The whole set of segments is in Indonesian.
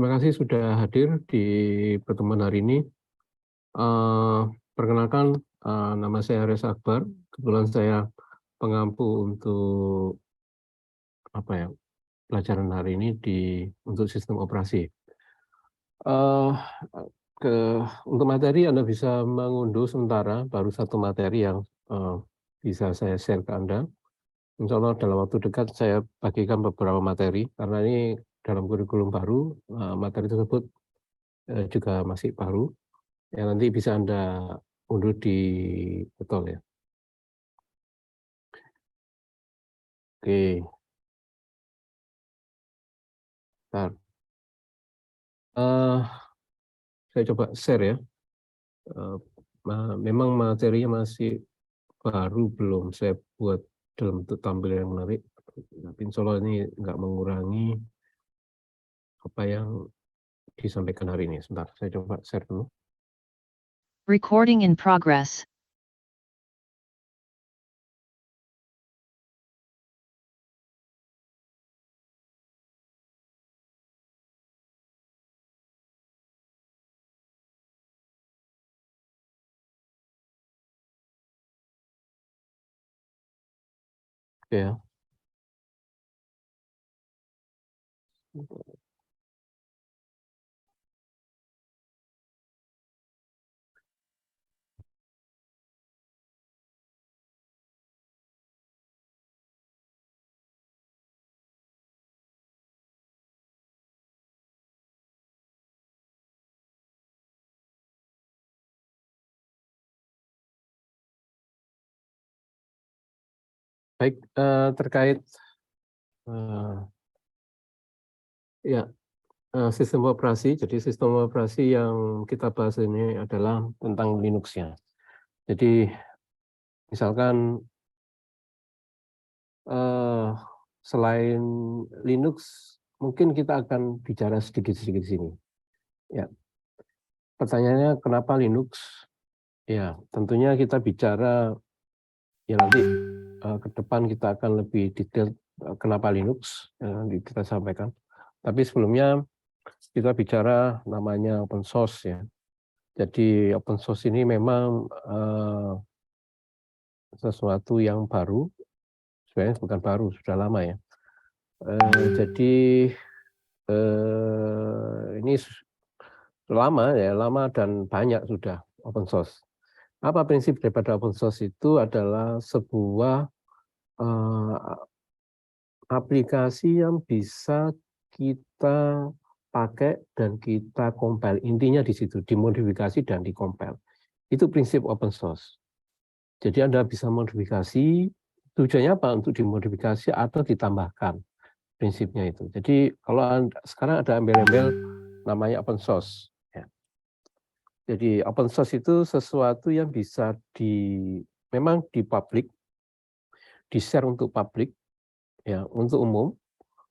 Terima kasih sudah hadir di pertemuan hari ini. Perkenalkan, nama saya Reza Akbar. Kebetulan saya pengampu untuk pelajaran hari ini untuk sistem operasi. Eh, untuk materi Anda bisa mengunduh sementara baru satu materi yang bisa saya share ke Anda. Insya Allah dalam waktu dekat saya bagikan beberapa materi karena ini dalam kurikulum baru, materi tersebut juga masih baru. Ya, nanti bisa Anda unduh di betul ya. Oke, bentar. Saya coba share ya. Memang materinya masih baru, belum saya buat dalam bentuk tampil yang menarik. Tapi insya Allah ini nggak mengurangi apa yang disampaikan hari ini. Sebentar, saya coba share dulu. Recording in progress. Oke ya. Baik, terkait ya sistem operasi. Jadi sistem operasi yang kita bahas ini adalah tentang Linux-nya. Jadi misalkan selain Linux, mungkin kita akan bicara sedikit-sedikit di sini. Ya, pertanyaannya kenapa Linux? Ya, tentunya kita bicara ya nanti ke depan kita akan lebih detail kenapa Linux kita sampaikan. Tapi sebelumnya kita bicara namanya open source ya. Jadi open source ini memang sesuatu yang baru, sebenarnya bukan baru, sudah lama ya. Jadi ini lama ya, lama dan banyak sudah open source. Apa prinsip daripada open source itu adalah sebuah aplikasi yang bisa kita pakai dan kita compile. Intinya di situ, dimodifikasi dan dikompil. Itu prinsip open source. Jadi Anda bisa modifikasi, tujuannya apa? Untuk dimodifikasi atau ditambahkan. Prinsipnya itu. Jadi kalau sekarang ada embel-embel namanya open source. Ya. Jadi open source itu sesuatu yang bisa memang di publik, di-share untuk publik, ya, untuk umum,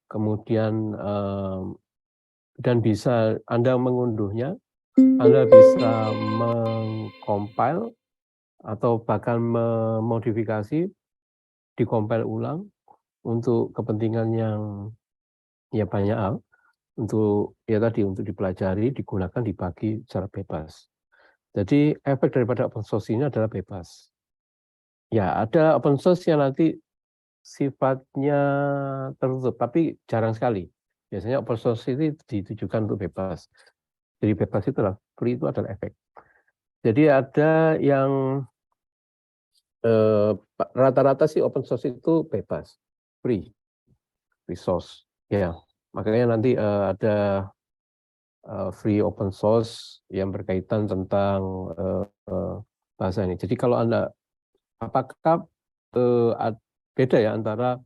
kemudian dan bisa Anda mengunduhnya, Anda bisa mengcompile atau bahkan memodifikasi, dikompil ulang untuk kepentingan yang ya banyak hal, untuk ya tadi untuk dipelajari, digunakan, dibagi secara bebas. Jadi efek daripada open source ini adalah bebas. Ya, ada open source yang nanti sifatnya tertutup, tapi jarang sekali. Biasanya open source itu ditujukan untuk bebas. Jadi bebas itulah, free itu adalah efek. Jadi ada yang rata-rata sih open source itu bebas, free resource. Ya, makanya nanti ada free open source yang berkaitan tentang bahasa ini. Jadi kalau Anda, apakah beda ya antara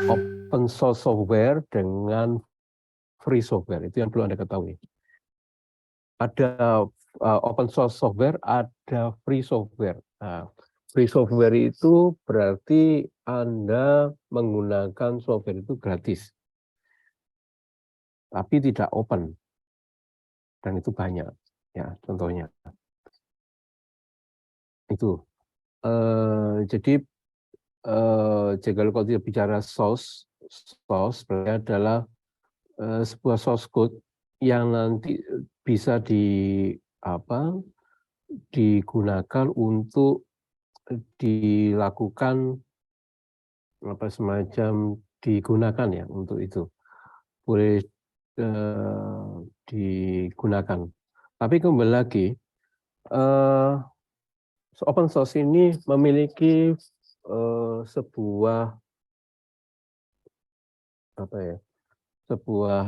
open source software dengan free software? Itu yang perlu Anda ketahui. Ada open source software, ada free software. Nah, free software itu berarti Anda menggunakan software itu gratis, tapi tidak open, dan itu banyak. Ya, contohnya itu. Jadi kalau kita bicara source berarti adalah sebuah source code yang nanti bisa digunakan untuk dilakukan semacam digunakan ya untuk itu. Boleh digunakan. Tapi kembali lagi, open source ini memiliki sebuah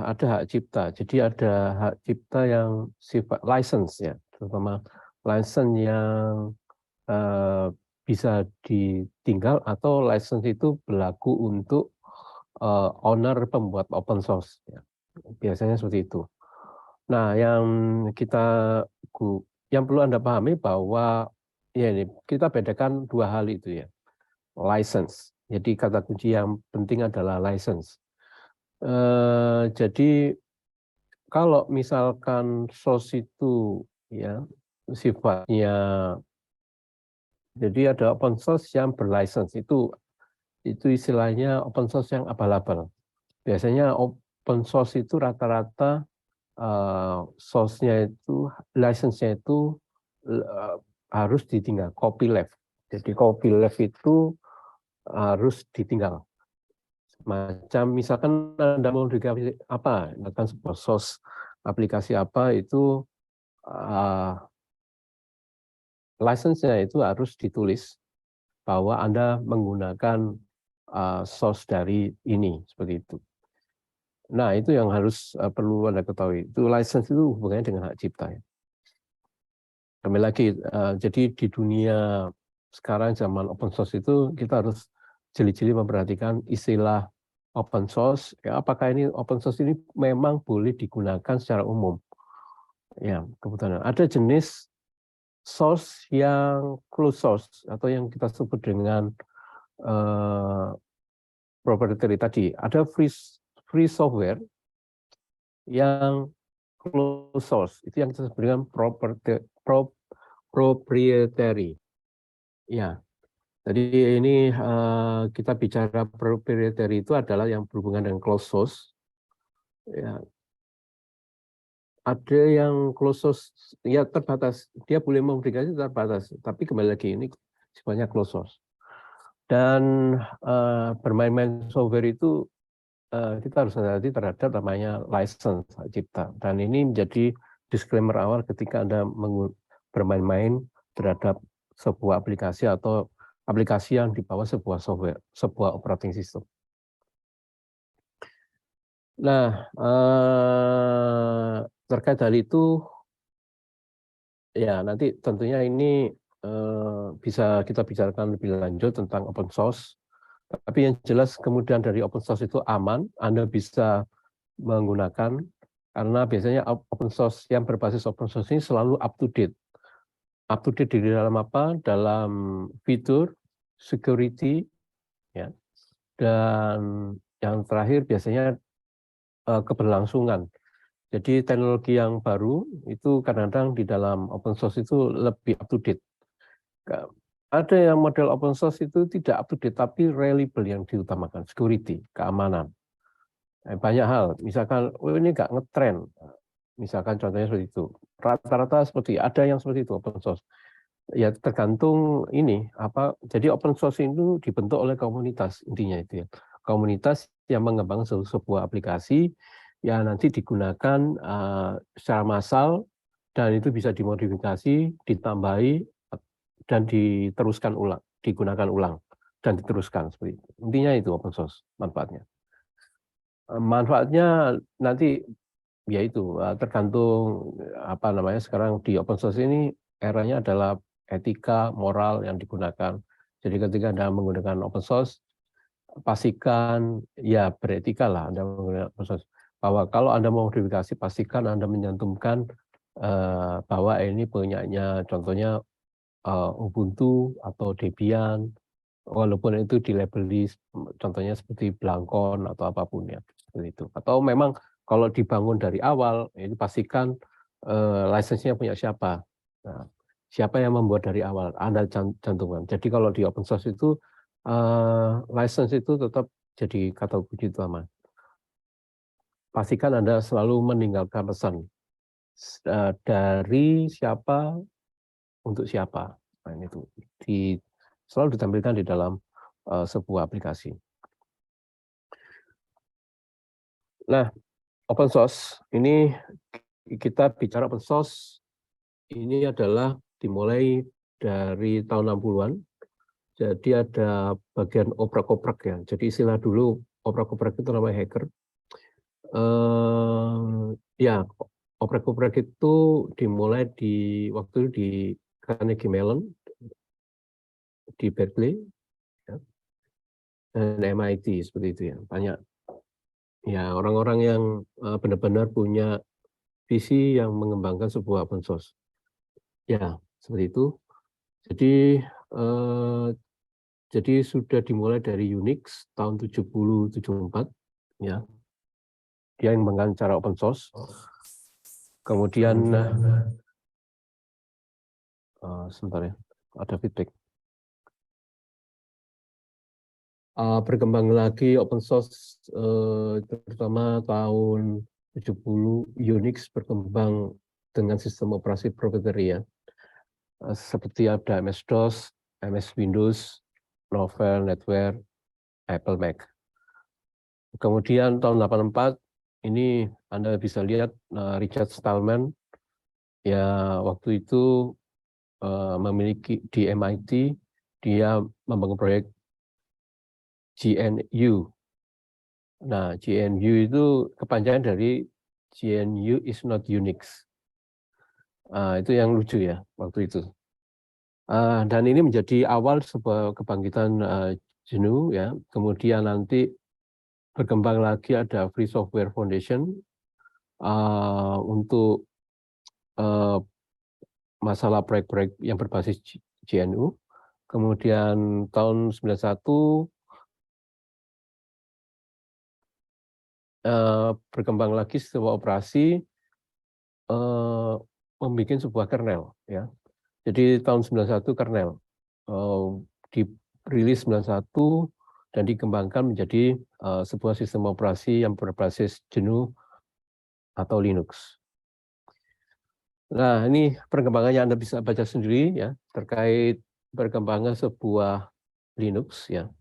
ada hak cipta. Jadi ada hak cipta yang sifat license ya, terutama license yang bisa ditinggal atau license itu berlaku untuk owner pembuat open source. Ya. Biasanya seperti itu. Nah, yang perlu Anda pahami bahwa ya ini kita bedakan dua hal itu ya. License. Jadi kata kunci yang penting adalah license. Jadi kalau misalkan source itu ya sifatnya, jadi ada open source yang berlicense itu istilahnya open source yang abal-abal. Biasanya open source itu rata-rata source-nya itu, license-nya itu harus ditinggal, copyleft. Jadi copyleft itu harus ditinggal. Macam misalkan Anda mau menggunakan sebuah source aplikasi apa itu license-nya itu harus ditulis bahwa Anda menggunakan source dari ini, seperti itu. Nah, itu yang harus perlu Anda ketahui. Itu license itu hubungannya dengan hak cipta. Ya. Kembali lagi, jadi di dunia sekarang zaman open source itu kita harus jeli-jeli memperhatikan istilah open source. Ya, apakah ini open source ini memang boleh digunakan secara umum? Ya, kebetulan ada jenis source yang closed source atau yang kita sebut dengan proprietary tadi. Ada free software yang closed source, itu yang kita sebut dengan proprietary. Ya, jadi ini kita bicara proprietary itu adalah yang berhubungan dengan closed source. Ya, ada yang closed source ya terbatas, dia boleh mempublikasi terbatas, tapi kembali lagi ini sifatnya closed source. Dan bermain-main software itu kita harus hati-hati terhadap namanya license hak cipta. Dan ini menjadi disclaimer awal ketika Anda bermain-main terhadap sebuah aplikasi atau aplikasi yang di bawah sebuah software, sebuah operating system. Nah, terkait hal itu, ya nanti tentunya ini bisa kita bicarakan lebih lanjut tentang open source. Tapi yang jelas kemudian dari open source itu aman, Anda bisa menggunakan, karena biasanya open source yang berbasis open source ini selalu up to date. Up to date di dalam apa? Dalam fitur, security, ya. Dan yang terakhir biasanya keberlangsungan. Jadi teknologi yang baru itu kadang-kadang di dalam open source itu lebih up to date. Ada yang model open source itu tidak up to date, tapi reliable yang diutamakan, security, keamanan. Banyak hal, misalkan ini nggak ngetrend, misalkan contohnya seperti itu. Rata-rata seperti ada yang seperti itu open source. Ya tergantung ini apa. Jadi open source itu dibentuk oleh komunitas intinya itu ya. Komunitas yang mengembangkan sebuah aplikasi yang nanti digunakan secara massal dan itu bisa dimodifikasi, ditambahi dan diteruskan ulang, digunakan ulang dan diteruskan seperti itu. Intinya itu open source manfaatnya. Manfaatnya nanti yaitu tergantung apa namanya sekarang di open source ini eranya adalah etika moral yang digunakan. Jadi ketika Anda menggunakan open source, pastikan ya beretika lah Anda menggunakan open source. Bahwa kalau Anda mau modifikasi, pastikan Anda menyantumkan bahwa ini punyanya contohnya Ubuntu atau Debian, walaupun itu dilabeli contohnya seperti Blankon atau apapun ya seperti itu. Atau memang kalau dibangun dari awal ini pastikan license-nya punya siapa. Nah, siapa yang membuat dari awal Anda cantumkan. Jadi kalau di open source itu license itu tetap jadi kata kunci utama. pastikan Anda selalu meninggalkan pesan dari siapa untuk siapa. Nah, ini tuh selalu ditampilkan di dalam sebuah aplikasi. Nah, open source ini kita bicara open source ini adalah dimulai dari tahun 60-an. Jadi ada bagian oprek-oprek ya. Jadi istilah dulu oprek-oprek itu namanya hacker. Ya, oprek-oprek itu dimulai di waktu di Carnegie Mellon, di Berkeley, ya, dan MIT seperti itu ya. Banyak ya orang-orang yang benar-benar punya visi yang mengembangkan sebuah open source. Ya, seperti itu. Jadi sudah dimulai dari Unix tahun 70-74 ya. Dia yang menggunakan cara open source. Kemudian sebentar ya, ada feedback. Berkembang lagi open source terutama tahun 70 Unix berkembang dengan sistem operasi proprietary ya. Seperti ada MS-DOS, MS Windows, Novell, NetWare, Apple Mac. Kemudian tahun 84 ini Anda bisa lihat Richard Stallman ya waktu itu memiliki di MIT dia membangun proyek GNU. Nah, GNU itu kepanjangan dari GNU is not Unix. Itu yang lucu ya waktu itu. Dan ini menjadi awal sebuah kebangkitan GNU ya. Kemudian nanti berkembang lagi ada Free Software Foundation untuk masalah proyek-proyek yang berbasis GNU. Kemudian tahun 91 berkembang lagi sebuah operasi membuat sebuah kernel ya. Jadi tahun 91 kernel dirilis 91 dan dikembangkan menjadi sebuah sistem operasi yang berbasis GNU atau Linux. Nah, ini perkembangannya Anda bisa baca sendiri ya terkait perkembangan sebuah Linux ya.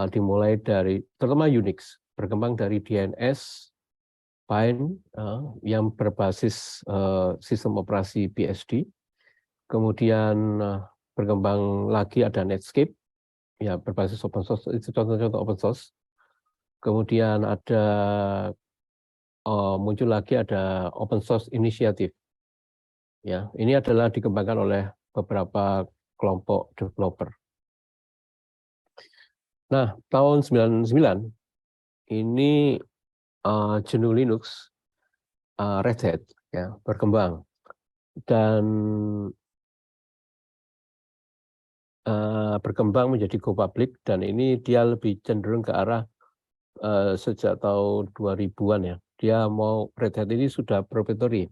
Dimulai dari terutama Unix, berkembang dari DNS Pine yang berbasis sistem operasi BSD. Kemudian berkembang lagi ada Netscape ya berbasis open source, itu contoh-contoh open source. Kemudian ada muncul lagi ada open source initiative. Ya, ini adalah dikembangkan oleh beberapa kelompok developer. Nah, tahun 99 ini GNU Linux Red Hat ya berkembang dan berkembang menjadi go public dan ini dia lebih cenderung ke arah sejak tahun 2000-an ya. Dia mau Red Hat ini sudah proprietary.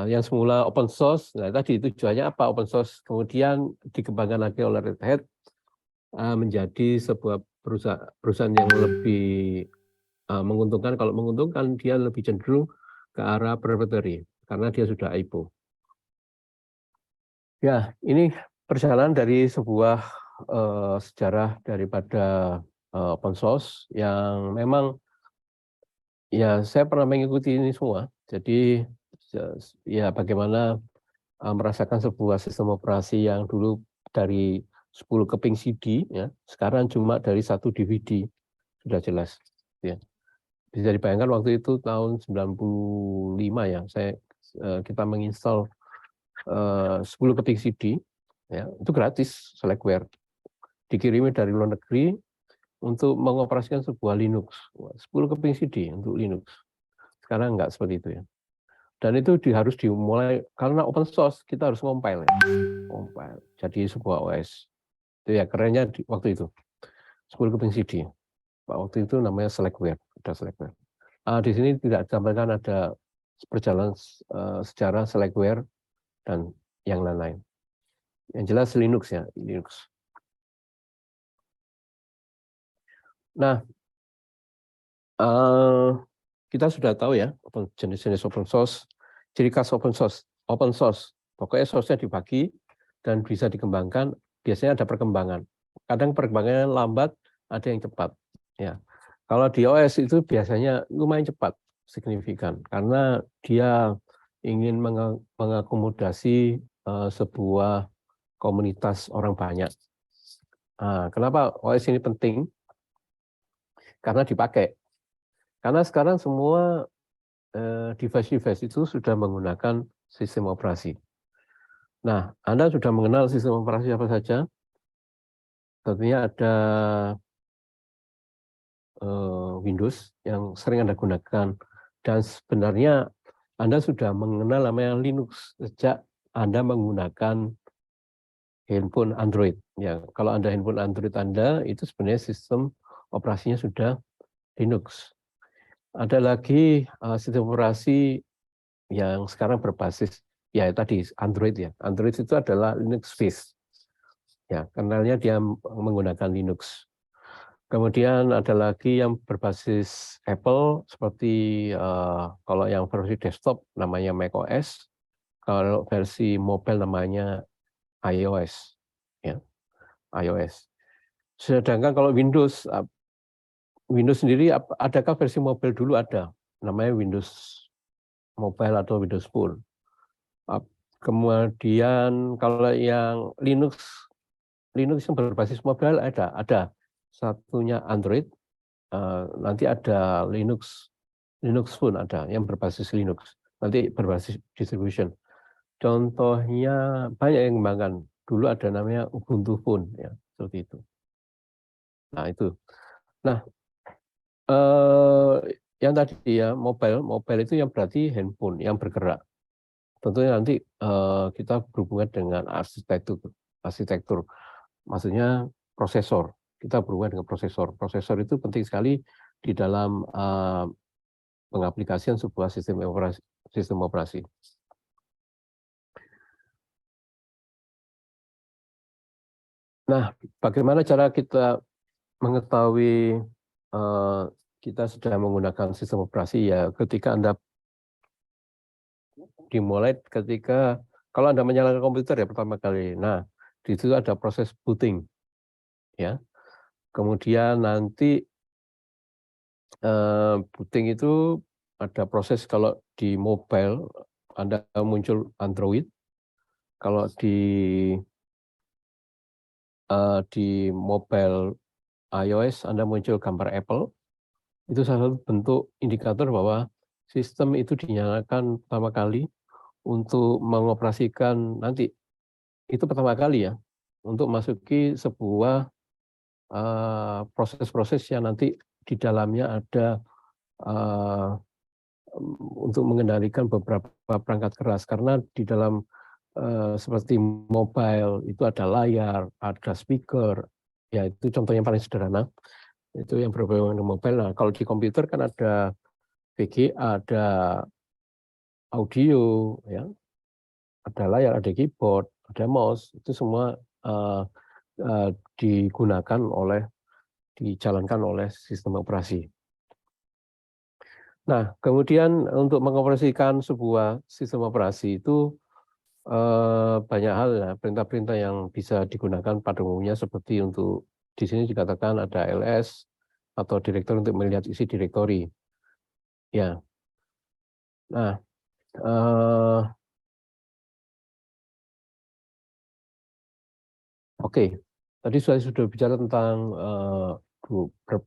Yang semula open source, nah tadi tujuannya apa open source, kemudian dikembangkan lagi oleh Red Hat menjadi sebuah perusahaan yang lebih menguntungkan. Kalau menguntungkan dia lebih cenderung ke arah proprietary karena dia sudah IPO. Ya, ini perjalanan dari sebuah sejarah daripada open source yang memang ya saya pernah mengikuti ini semua. Jadi ya bagaimana merasakan sebuah sistem operasi yang dulu dari 10 keping CD ya, sekarang cuma dari 1 DVD. Sudah jelas ya. Bisa dibayangkan waktu itu tahun 95 ya, kita menginstal 10 keping CD ya, itu gratis Slackware. Dikirimi dari luar negeri untuk mengoperasikan sebuah Linux. 10 keping CD untuk Linux. Sekarang enggak seperti itu ya. Dan itu harus dimulai karena open source kita harus compile ya. Compile jadi sebuah OS. Itu ya kerennya waktu itu. 10 keping CD. Waktu itu namanya Slackware, ada Slackware. Di sini tidak ditampilkan ada perjalanan sejarah Slackware dan yang lain-lain. Yang jelas Linux ya, Linux. Nah, kita sudah tahu ya jenis-jenis open source, ciri khas open source. Pokoknya source-nya dibagi dan bisa dikembangkan. Biasanya ada perkembangan. Kadang perkembangannya lambat, ada yang cepat. Ya, kalau di OS itu biasanya lumayan cepat, signifikan, karena dia ingin mengakomodasi sebuah komunitas orang banyak. Nah, kenapa OS ini penting? Karena dipakai. Karena sekarang semua device-device itu sudah menggunakan sistem operasi. Nah, Anda sudah mengenal sistem operasi apa saja? Tentunya ada Windows yang sering Anda gunakan. Dan sebenarnya Anda sudah mengenal namanya Linux sejak Anda menggunakan handphone Android. Ya, kalau Anda handphone Android Anda, itu sebenarnya sistem operasinya sudah Linux. Ada lagi sistem operasi yang sekarang berbasis ya tadi Android ya. Android itu adalah Linux based. Ya, kenalnya dia menggunakan Linux. Kemudian ada lagi yang berbasis Apple seperti kalau yang versi desktop namanya macOS, kalau versi mobile namanya iOS. Ya, iOS. Sedangkan kalau Windows sendiri adakah versi mobile dulu ada namanya Windows Mobile atau Windows Phone. Kemudian kalau yang Linux yang berbasis mobile ada satunya Android, nanti ada Linux Phone ada yang berbasis Linux, nanti berbasis distribution. Contohnya banyak yang mengembangkan. Dulu ada namanya Ubuntu Phone ya, seperti itu. Nah, itu. Nah, yang tadi ya mobile itu yang berarti handphone yang bergerak. Tentunya nanti kita berhubungan dengan arsitektur, maksudnya prosesor. Kita berhubungan dengan prosesor. Prosesor itu penting sekali di dalam pengaplikasian sebuah sistem operasi. Nah, bagaimana cara kita mengetahui kita sudah menggunakan sistem operasi? Ya, ketika Anda dimulai ketika kalau Anda menyalakan komputer ya pertama kali. Nah, di situ ada proses booting. Ya. Kemudian nanti booting itu ada proses kalau di mobile Anda muncul Android. Kalau di mobile iOS Anda muncul gambar Apple. Itu salah satu bentuk indikator bahwa sistem itu dinyalakan pertama kali untuk mengoperasikan nanti. Itu pertama kali ya, untuk masuki sebuah proses-proses yang nanti di dalamnya ada untuk mengendalikan beberapa perangkat keras. Karena di dalam seperti mobile itu ada layar, ada speaker, ya itu contoh yang paling sederhana. Itu yang berhubungan dengan mobile. Nah, kalau di komputer kan ada VGA, ada audio, ya, ada layar, ada keyboard, ada mouse, itu semua dijalankan oleh sistem operasi. Nah, kemudian untuk mengoperasikan sebuah sistem operasi itu banyak hal ya, perintah-perintah yang bisa digunakan pada umumnya seperti untuk di sini dikatakan ada ls atau direktori untuk melihat isi direktori. Ya. Nah, oke. Tadi saya sudah bicara tentang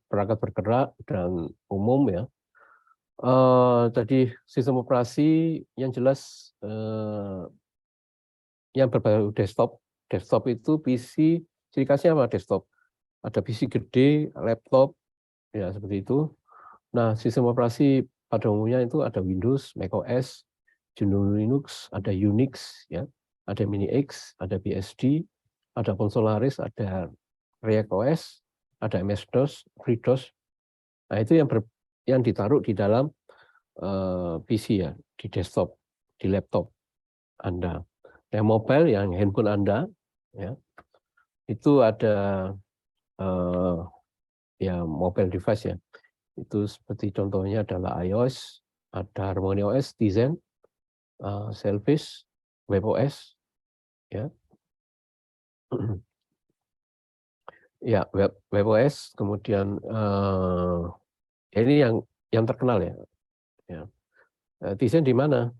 perangkat bergerak dan umum ya. Tadi sistem operasi yang jelas yang berbasis desktop. Desktop itu PC, ciri khasnya apa desktop? Ada PC gede, laptop, ya seperti itu. Nah, sistem operasi pada umumnya itu ada Windows, macOS, GNU Linux, ada Unix, ya, ada Mini X, ada BSD, ada Solaris, ada React OS, ada MS-DOS, FreeDOS. Nah, itu yang ditaruh di dalam PC ya, di desktop, di laptop Anda. Yang mobile, yang handphone Anda, ya, itu ada ya mobile device ya. Itu seperti contohnya adalah iOS, ada HarmonyOS, Tizen, Selfish, WebOS, ya. Ya, WebOS, kemudian ini yang terkenal ya. Ya. Tizen di mana?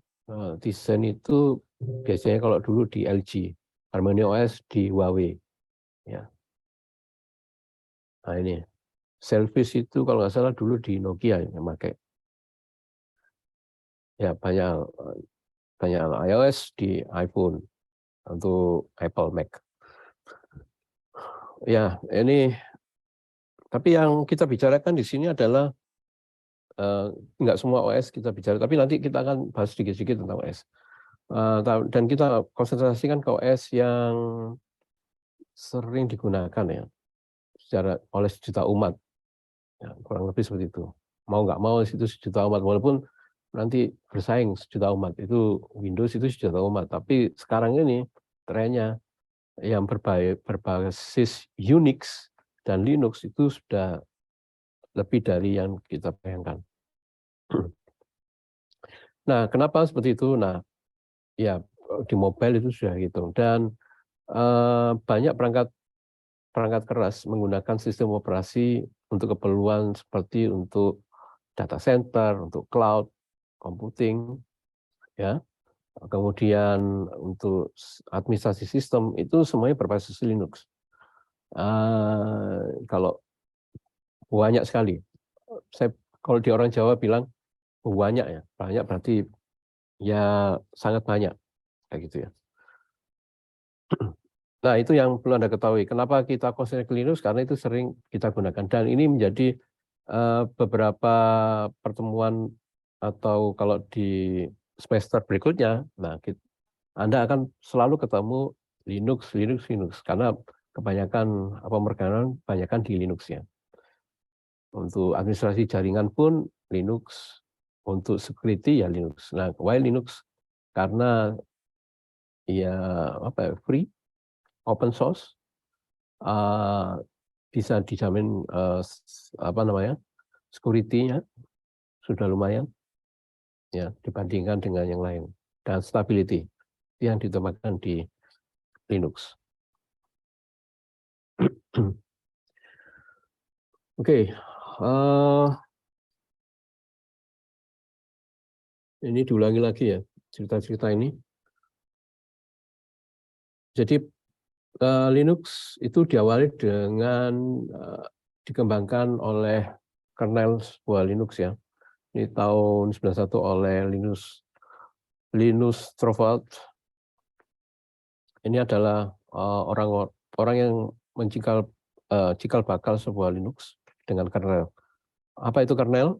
Tizen itu biasanya kalau dulu di LG, HarmonyOS di Huawei. Ya. Nah ini, Selfish itu kalau nggak salah dulu di Nokia yang pakai. Ya banyak iOS di iPhone untuk Apple Mac. Ya ini, tapi yang kita bicarakan di sini adalah nggak semua OS kita bicara, tapi nanti kita akan bahas sedikit-sedikit tentang OS. Dan kita konsentrasikan ke OS yang sering digunakan ya oleh sejuta umat, ya, kurang lebih seperti itu. Mau nggak mau itu sejuta umat, walaupun nanti bersaing sejuta umat, itu Windows itu sejuta umat, tapi sekarang ini trennya yang berbasis Unix dan Linux itu sudah lebih dari yang kita bayangkan. Nah, kenapa seperti itu? Nah, ya di mobile itu sudah gitu, dan banyak perangkat keras menggunakan sistem operasi untuk keperluan seperti untuk data center, untuk cloud computing, ya. Kemudian untuk administrasi sistem itu semuanya berbasis Linux. Kalau banyak sekali, kalau di orang Jawa bilang banyak ya, banyak berarti ya sangat banyak kayak gitu ya. Nah, itu yang perlu Anda ketahui. Kenapa kita konsen ke Linux? Karena itu sering kita gunakan. Dan ini menjadi beberapa pertemuan atau kalau di semester berikutnya, nah Anda akan selalu ketemu Linux. Karena kebanyakan pemrograman kebanyakan di Linux ya. Untuk administrasi jaringan pun Linux, untuk security ya Linux. Nah, why Linux? Karena ya free, open source, bisa dijamin security-nya sudah lumayan ya dibandingkan dengan yang lain, dan stability yang ditambahkan di Linux. Oke, ini diulangi lagi ya cerita-cerita ini. Jadi Linux itu diawali dengan dikembangkan oleh kernel sebuah Linux ya. Ini tahun 91 oleh Linus Torvalds. Ini adalah orang yang cikal bakal sebuah Linux dengan kernel. Apa itu kernel?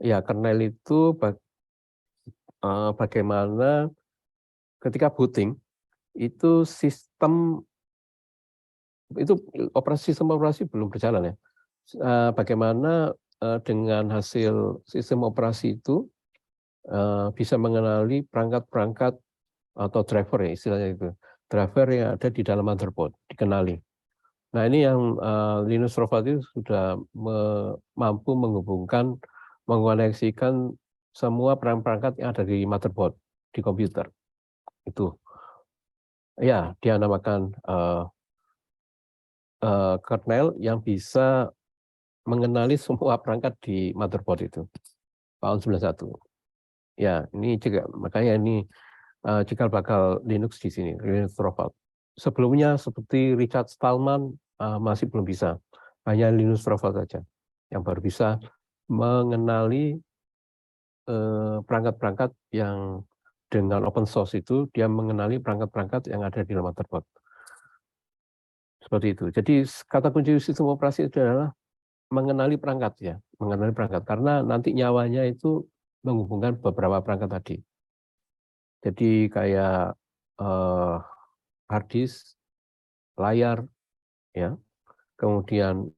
Ya, kernel itu bagaimana ketika booting itu sistem operasi belum berjalan ya. Bagaimana dengan hasil sistem operasi itu bisa mengenali perangkat-perangkat atau driver ya istilahnya itu. Driver yang ada di dalam motherboard dikenali. Nah, ini yang Linus Torvalds itu sudah mampu mengoneksikan semua perangkat yang ada di motherboard di komputer. Itu. Ya, dia namakan kernel yang bisa mengenali semua perangkat di motherboard itu. Tahun 91. Ya, ini juga makanya ini cikal bakal Linux di sini, Linus Torvalds. Sebelumnya seperti Richard Stallman masih belum bisa. Hanya Linus Torvalds saja yang baru bisa mengenali perangkat-perangkat yang dengan open source itu dia mengenali perangkat-perangkat yang ada di dalam motherboard. Seperti itu. Jadi kata kunci sistem operasi itu adalah mengenali perangkat ya, mengenali perangkat karena nanti nyawanya itu menghubungkan beberapa perangkat tadi. Jadi kayak hard disk, layar, ya, kemudian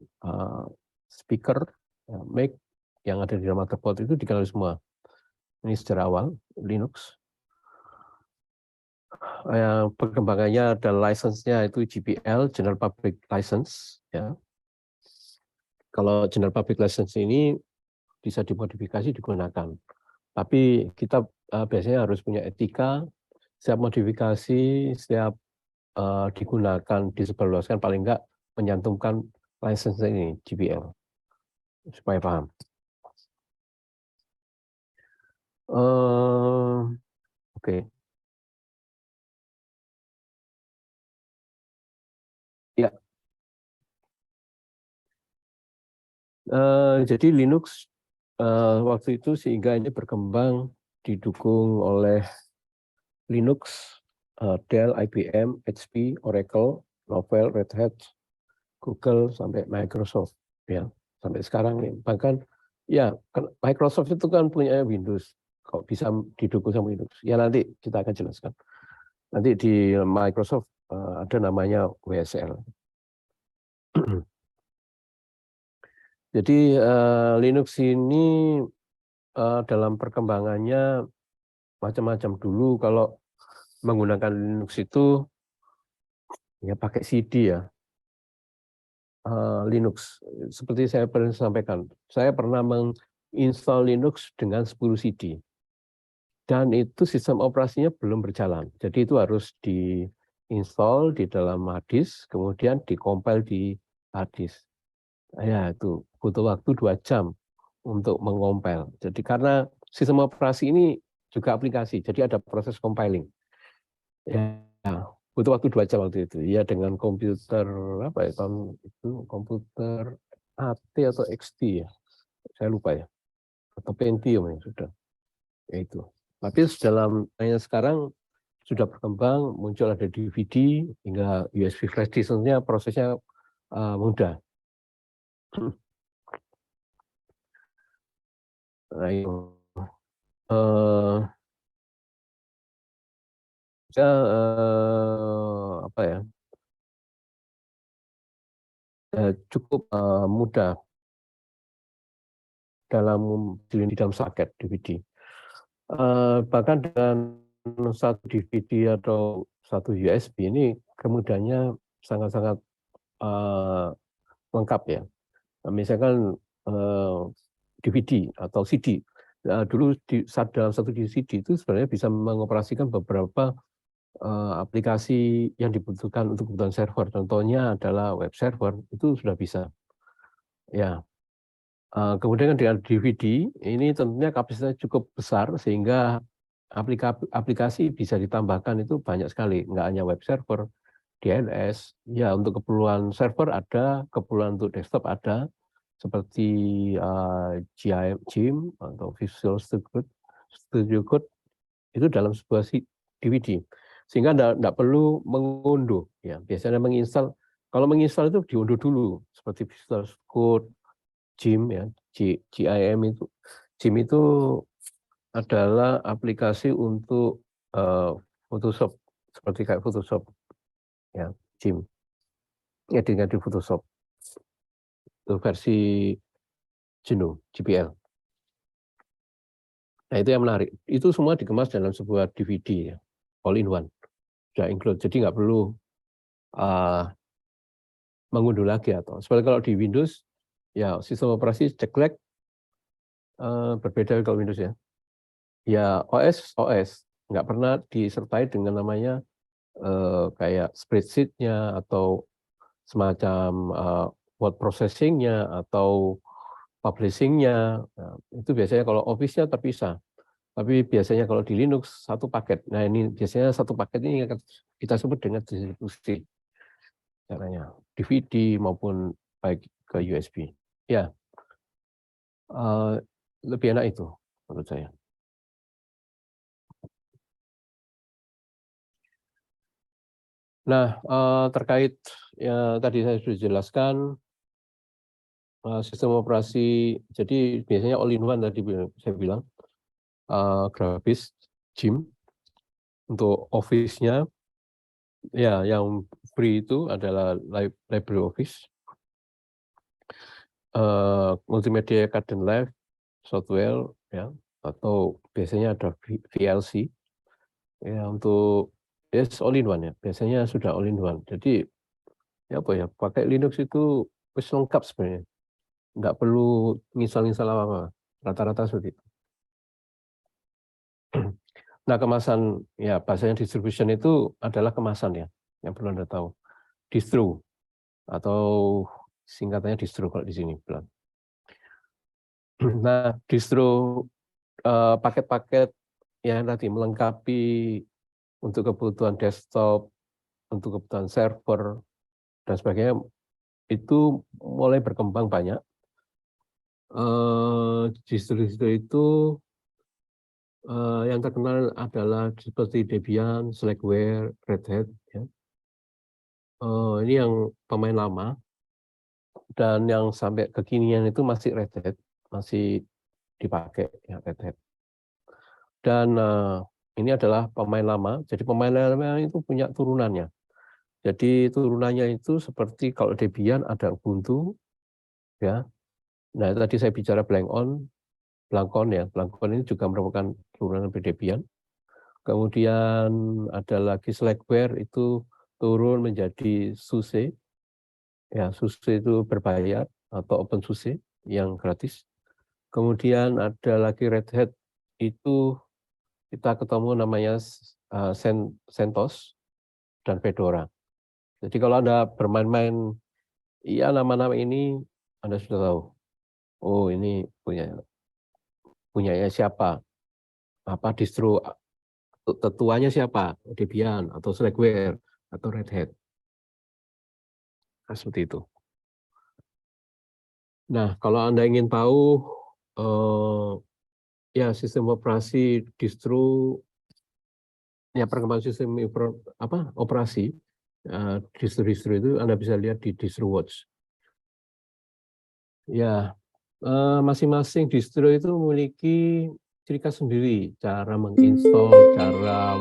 speaker, ya, mic yang ada di dalam motherboard itu dikenali semua. Ini secara awal Linux. Yang perkembangannya ada license-nya itu GPL, General Public License, ya. Kalau general public license ini bisa dimodifikasi digunakan. Tapi kita biasanya harus punya etika, setiap modifikasi, setiap digunakan, disebarluaskan, paling enggak menyantumkan license ini, GPL, supaya paham. Oke. Ya. Jadi Linux waktu itu sehingga ini berkembang didukung oleh Linux, Dell, IBM, HP, Oracle, Novell, Red Hat, Google, sampai Microsoft, ya sampai sekarang nih. Bahkan ya Microsoft itu kan punya Windows, kok bisa didukung sama Linux? Ya nanti kita akan jelaskan. Nanti di Microsoft ada namanya WSL. Jadi Linux ini dalam perkembangannya macam-macam. Dulu kalau menggunakan Linux itu ya pakai CD ya. Linux, seperti saya pernah sampaikan, saya pernah menginstall Linux dengan 10 CD. Dan itu sistem operasinya belum berjalan. Jadi itu harus diinstal di dalam hard disk, kemudian dikompil di hard disk. Ya, itu butuh waktu 2 jam untuk mengompil. Jadi karena sistem operasi ini juga aplikasi, jadi ada proses compiling. Ya, butuh waktu 2 jam waktu itu. Ya dengan komputer apa ya, itu komputer AT atau XT ya, saya lupa ya, atau Pentium ya sudah. Ya itu. Tapi dalam sekarang sudah berkembang, muncul ada DVD hingga USB flash disk-nya, prosesnya mudah. Nah, itu. Apa ya, cukup mudah di dalam soket DVD. Bahkan dengan satu DVD atau satu USB ini kemudahannya sangat-sangat lengkap ya. Misalkan DVD atau CD. Dulu dalam satu CD itu sebenarnya bisa mengoperasikan beberapa aplikasi yang dibutuhkan untuk kebutuhan server. Contohnya adalah web server, itu sudah bisa. Ya. Kemudian dengan DVD ini tentunya kapasitasnya cukup besar sehingga aplikasi bisa ditambahkan itu banyak sekali, nggak hanya web server, DNS, ya untuk keperluan server ada, keperluan untuk desktop ada, seperti GIM atau Visual Studio Code itu dalam sebuah DVD, sehingga enggak perlu mengunduh. Ya, biasanya menginstal, kalau menginstal itu diunduh dulu, seperti Visual Code, GIM ya, GIM itu. GIM itu adalah aplikasi untuk Photoshop, seperti kayak Photoshop ya, GIM. Ngedit-ngedit Photoshop. Itu versi GNU, GPL. Nah, itu yang menarik. Itu semua dikemas dalam sebuah DVD ya, all in one. Sudah include. Jadi nggak perlu mengunduh lagi atau seperti kalau di Windows ya sistem operasi ceklek berbeda kalau Windows ya. Ya OS nggak pernah disertai dengan namanya kayak spreadsheet-nya atau semacam word processing-nya atau publishing-nya. Nah, itu biasanya kalau Office-nya terpisah. Tapi biasanya kalau di Linux satu paket. Nah ini biasanya satu paket ini kita sebut dengan distribusi. Caranya DVD maupun baik ke USB. Ya, lebih enak itu menurut saya. Nah, terkait ya tadi saya sudah jelaskan sistem operasi. Jadi biasanya all in one tadi saya bilang, grafis, GIM untuk Office-nya. Ya, yang free itu adalah LibreOffice, multimedia Kdenlive, software ya, atau biasanya ada VLC ya untuk all in one ya. Biasanya sudah all in one. Jadi ya apa ya, pakai Linux itu wis lengkap sebenarnya. nggak perlu nginstal apa-apa, rata-rata seperti itu. Nah, kemasan, ya bahasanya distribution itu adalah kemasan ya, yang perlu Anda tahu. Distro, atau singkatannya distro kalau di sini. Nah, distro paket-paket yang tadi melengkapi untuk kebutuhan desktop, untuk kebutuhan server, dan sebagainya, itu mulai berkembang banyak. Distro-distro itu yang terkenal adalah seperti Debian, Slackware, Red Hat. Ya. Ini yang pemain lama, dan yang sampai kekinian itu masih Red Hat, masih dipakai ya, Red Hat. Dan ini adalah pemain lama, jadi pemain lama itu punya turunannya. Jadi turunannya itu seperti kalau Debian ada Ubuntu, ya. Nah tadi saya bicara Blankon ya, Blankon ini juga merupakan turunan Debian. Kemudian ada lagi Slackware itu turun menjadi SUSE, ya SUSE itu berbayar atau OpenSUSE yang gratis. Kemudian ada lagi Red Hat, itu kita ketemu namanya CentOS dan Fedora. Jadi kalau Anda bermain-main, ya nama-nama ini Anda sudah tahu. Oh ini punyanya siapa? Apa distro tetuanya siapa? Debian atau Slackware atau Red Hat. Nah, seperti itu. Nah kalau Anda ingin tahu ya sistem operasi distro, ya perkembangan sistem operasi distro-distro itu Anda bisa lihat di DistroWatch. Ya, masing-masing distro itu memiliki ciri khas sendiri, cara menginstall, cara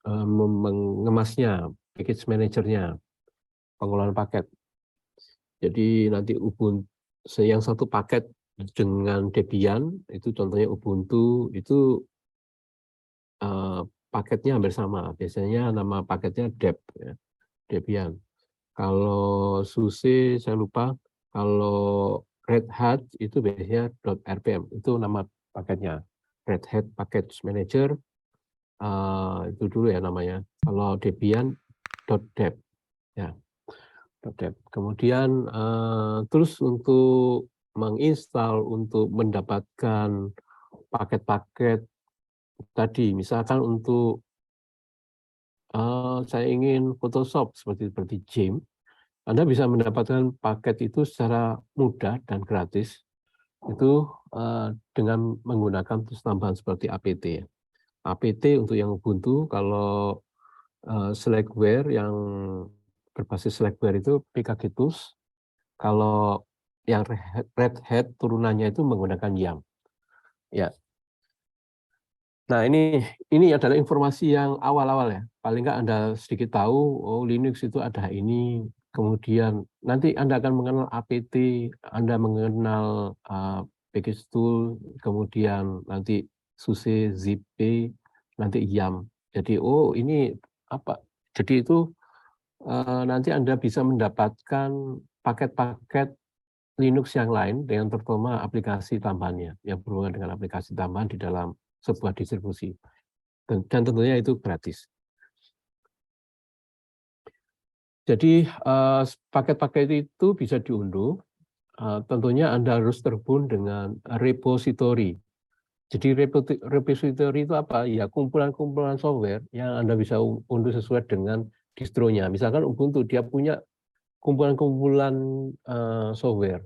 mengemasnya, package manajernya, pengelolaan paket. Jadi nanti Ubuntu yang satu paket dengan Debian, itu contohnya Ubuntu, itu paketnya hampir sama. Biasanya nama paketnya Deb, ya, Debian. Kalau SUSE saya lupa. Kalau Red Hat itu biasanya .rpm, itu nama paketnya. Red Hat Package Manager, itu dulu ya namanya. Kalau Debian .deb, ya. .deb. Kemudian terus untuk menginstal, untuk mendapatkan paket-paket tadi, misalkan untuk saya ingin Photoshop seperti Gem, Anda bisa mendapatkan paket itu secara mudah dan gratis itu dengan menggunakan tools tambahan seperti apt. Apt untuk yang Ubuntu, kalau Slackware yang berbasis Slackware itu PKG Tools, kalau yang Red Hat turunannya itu menggunakan YAM. Ya. Nah ini adalah informasi yang awal-awal ya. Paling nggak Anda sedikit tahu, oh Linux itu ada ini. Kemudian nanti Anda akan mengenal apt, Anda mengenal package tool, kemudian nanti SUSE, ZIP, nanti YAM. Jadi oh ini apa? Jadi itu nanti Anda bisa mendapatkan paket-paket Linux yang lain dengan terutama aplikasi tambahannya yang berhubungan dengan aplikasi tambahan di dalam sebuah distribusi. Dan tentunya itu gratis. Jadi paket-paket itu bisa diunduh, tentunya Anda harus terhubung dengan repository. Jadi repository itu apa? Ya kumpulan-kumpulan software yang Anda bisa unduh sesuai dengan distronya. Misalkan Ubuntu, dia punya kumpulan-kumpulan software,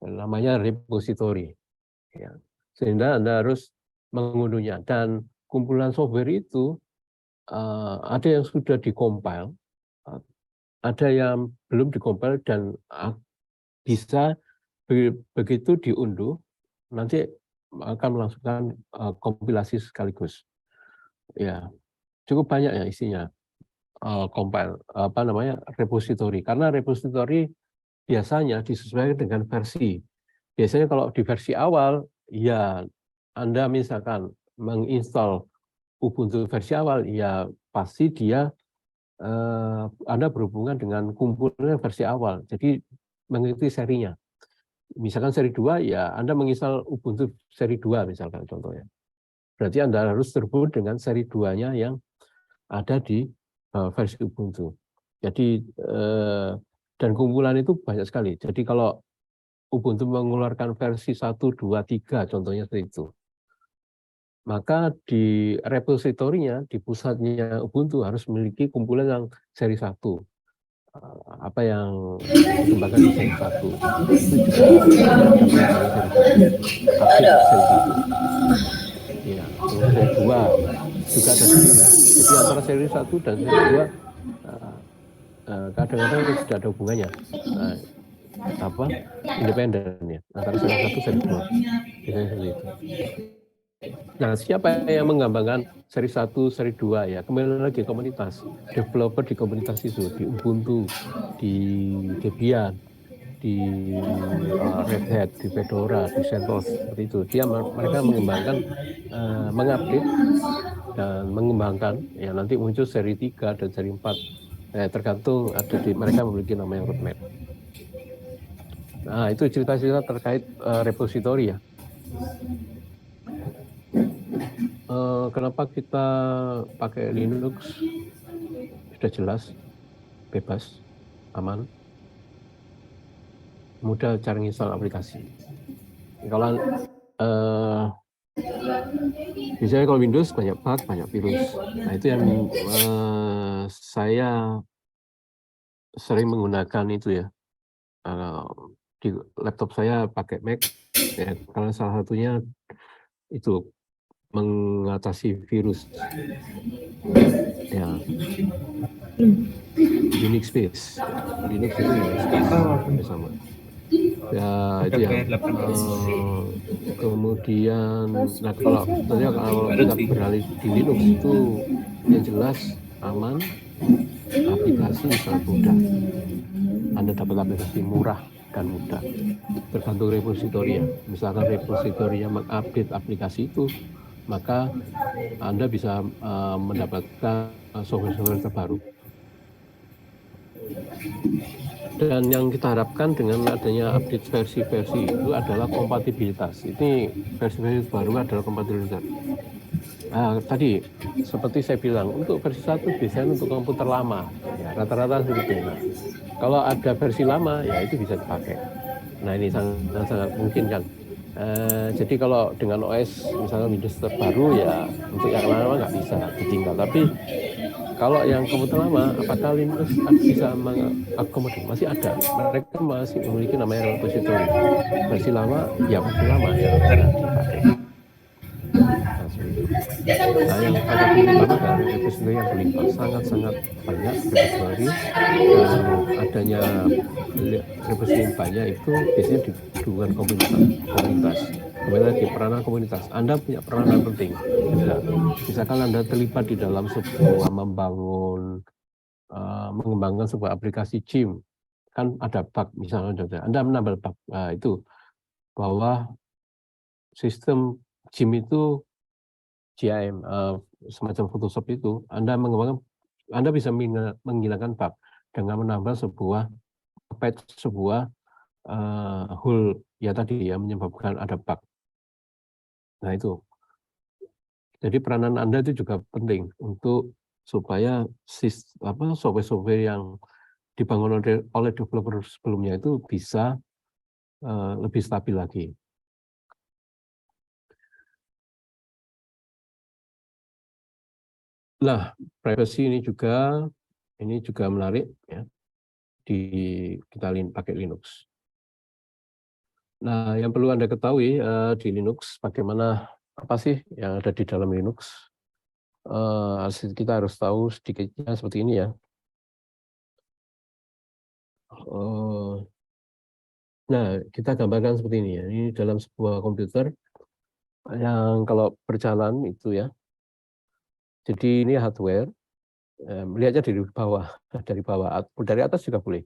namanya repository. Ya. Sehingga Anda harus mengunduhnya. Dan kumpulan software itu ada yang sudah dikompil, ada yang belum dikompil, dan bisa begitu diunduh nanti akan melangsungkan kompilasi sekaligus. Ya, cukup banyak ya isinya compile repository, karena repository biasanya disesuaikan dengan versi. Biasanya kalau di versi awal ya Anda misalkan menginstal Ubuntu versi awal, ya pasti dia Anda berhubungan dengan kumpulan versi awal, jadi mengikuti serinya. Misalkan seri 2, ya Anda menginstal Ubuntu seri 2 misalkan contohnya. Berarti Anda harus terhubung dengan seri 2-nya yang ada di versi Ubuntu. Jadi dan kumpulan itu banyak sekali. Jadi kalau Ubuntu mengeluarkan versi 1, 2, 3 contohnya seperti itu, maka di repositorinya, di pusatnya Ubuntu harus memiliki kumpulan yang seri 1. Apa yang dikembangkan di seri 1 itu juga ada pengembangan seri 1, update seri 1. Ya, kemudian seri 2 juga ada sendiri. Jadi antara seri 1 dan seri 2 kadang-kadang tidak ada hubungannya. Independen ya, antara seri 1 seri 2. Biasanya seperti itu. Nah, siapa yang mengembangkan seri 1, seri 2 ya? Kembali lagi komunitas, developer di komunitas itu, di Ubuntu, di Debian, di Red Hat, di Fedora, di CentOS, seperti itu. Mereka mengembangkan, mengupdate dan mengembangkan. Ya nanti muncul seri 3 dan seri 4. Tergantung mereka memiliki namanya roadmap. Nah, itu cerita-cerita terkait repository ya. Kenapa kita pakai Linux? Sudah jelas, bebas, aman, mudah cara install aplikasi. Kalau biasanya kalau Windows banyak bug, banyak virus. Nah itu yang saya sering menggunakan itu ya. Di laptop saya pakai Mac, ya, karena salah satunya itu mengatasi virus. Ya. Unix base, Linux itu Unix base sama. Ya itu yang kemudian, nah kalau kita beralih di Linux itu yang jelas aman, aplikasi sangat mudah. Anda dapat aplikasi murah dan mudah, tergantung repositorinya. Misalkan repositorinya mengupdate aplikasi itu, maka Anda bisa mendapatkan software-software terbaru. Dan yang kita harapkan dengan adanya update versi-versi itu adalah kompatibilitas. Ini versi-versi baru adalah kompatibilitas. Tadi seperti saya bilang, untuk versi 1 biasanya untuk komputer lama, ya rata-rata seperti itu. Nah, kalau ada versi lama, ya itu bisa dipakai. Nah ini sangat mungkin kan. Jadi kalau dengan OS misalnya Windows terbaru, ya untuk yang lama nggak bisa ditinggal. Tapi kalau yang komputer lama, apakah Linux bisa mengakomodir? Masih ada. Mereka masih memiliki namanya repository. Versi lama, ya versi lama yang bisa dipakai. Nah, seperti itu. Nah, yang paling utama adalah repository yang berlimpah. Sangat-sangat banyak repository. Dan adanya repository banyak itu biasanya didukung komunitas. Kembali lagi, peranan komunitas. Anda punya peranan penting juga. Misalkan Anda terlibat di dalam sebuah mengembangkan sebuah aplikasi gym, kan ada bug misalnya, Anda menambah bug, itu bahwa sistem gym itu GIM, semacam Photoshop itu, Anda bisa menghilangkan bug dengan menambah sebuah hole ya tadi ya, menyebabkan ada bug. Nah itu. Jadi peranan Anda itu juga penting untuk supaya software-software yang dibangun oleh developer sebelumnya itu bisa lebih stabil lagi. Nah, privacy ini juga menarik ya. Kita pakai Linux. Nah, yang perlu Anda ketahui di Linux, bagaimana apa sih yang ada di dalam Linux? Kita harus tahu sedikitnya seperti ini ya. Nah, kita gambarkan seperti ini ya. Ini dalam sebuah komputer yang kalau berjalan itu ya. Jadi ini hardware. Melihatnya dari bawah, dari atas juga boleh.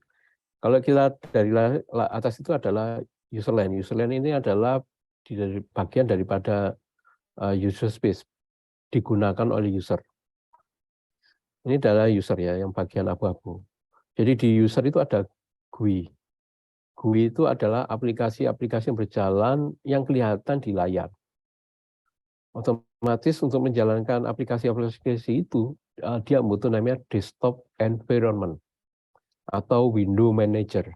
Kalau kita dari atas itu adalah userland. Userland ini adalah dari bagian daripada user space digunakan oleh user. Ini adalah user ya, yang bagian abu-abu. Jadi di user itu ada GUI. GUI itu adalah aplikasi-aplikasi yang berjalan yang kelihatan di layar. Otomatis untuk menjalankan aplikasi-aplikasi itu, dia butuh namanya desktop environment atau window manager.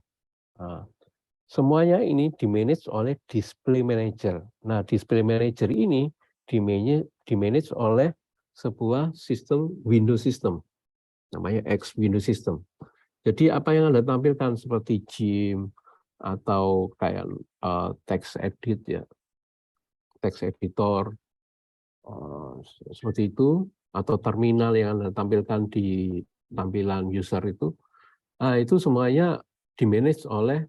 Nah, semuanya ini dimanage oleh display manager. Nah, display manager ini dimanage oleh sebuah sistem Windows system, namanya X Windows system. Jadi apa yang Anda tampilkan seperti Gym atau kayak text edit ya, text editor seperti itu, atau terminal yang Anda tampilkan di tampilan user itu semuanya dimanage oleh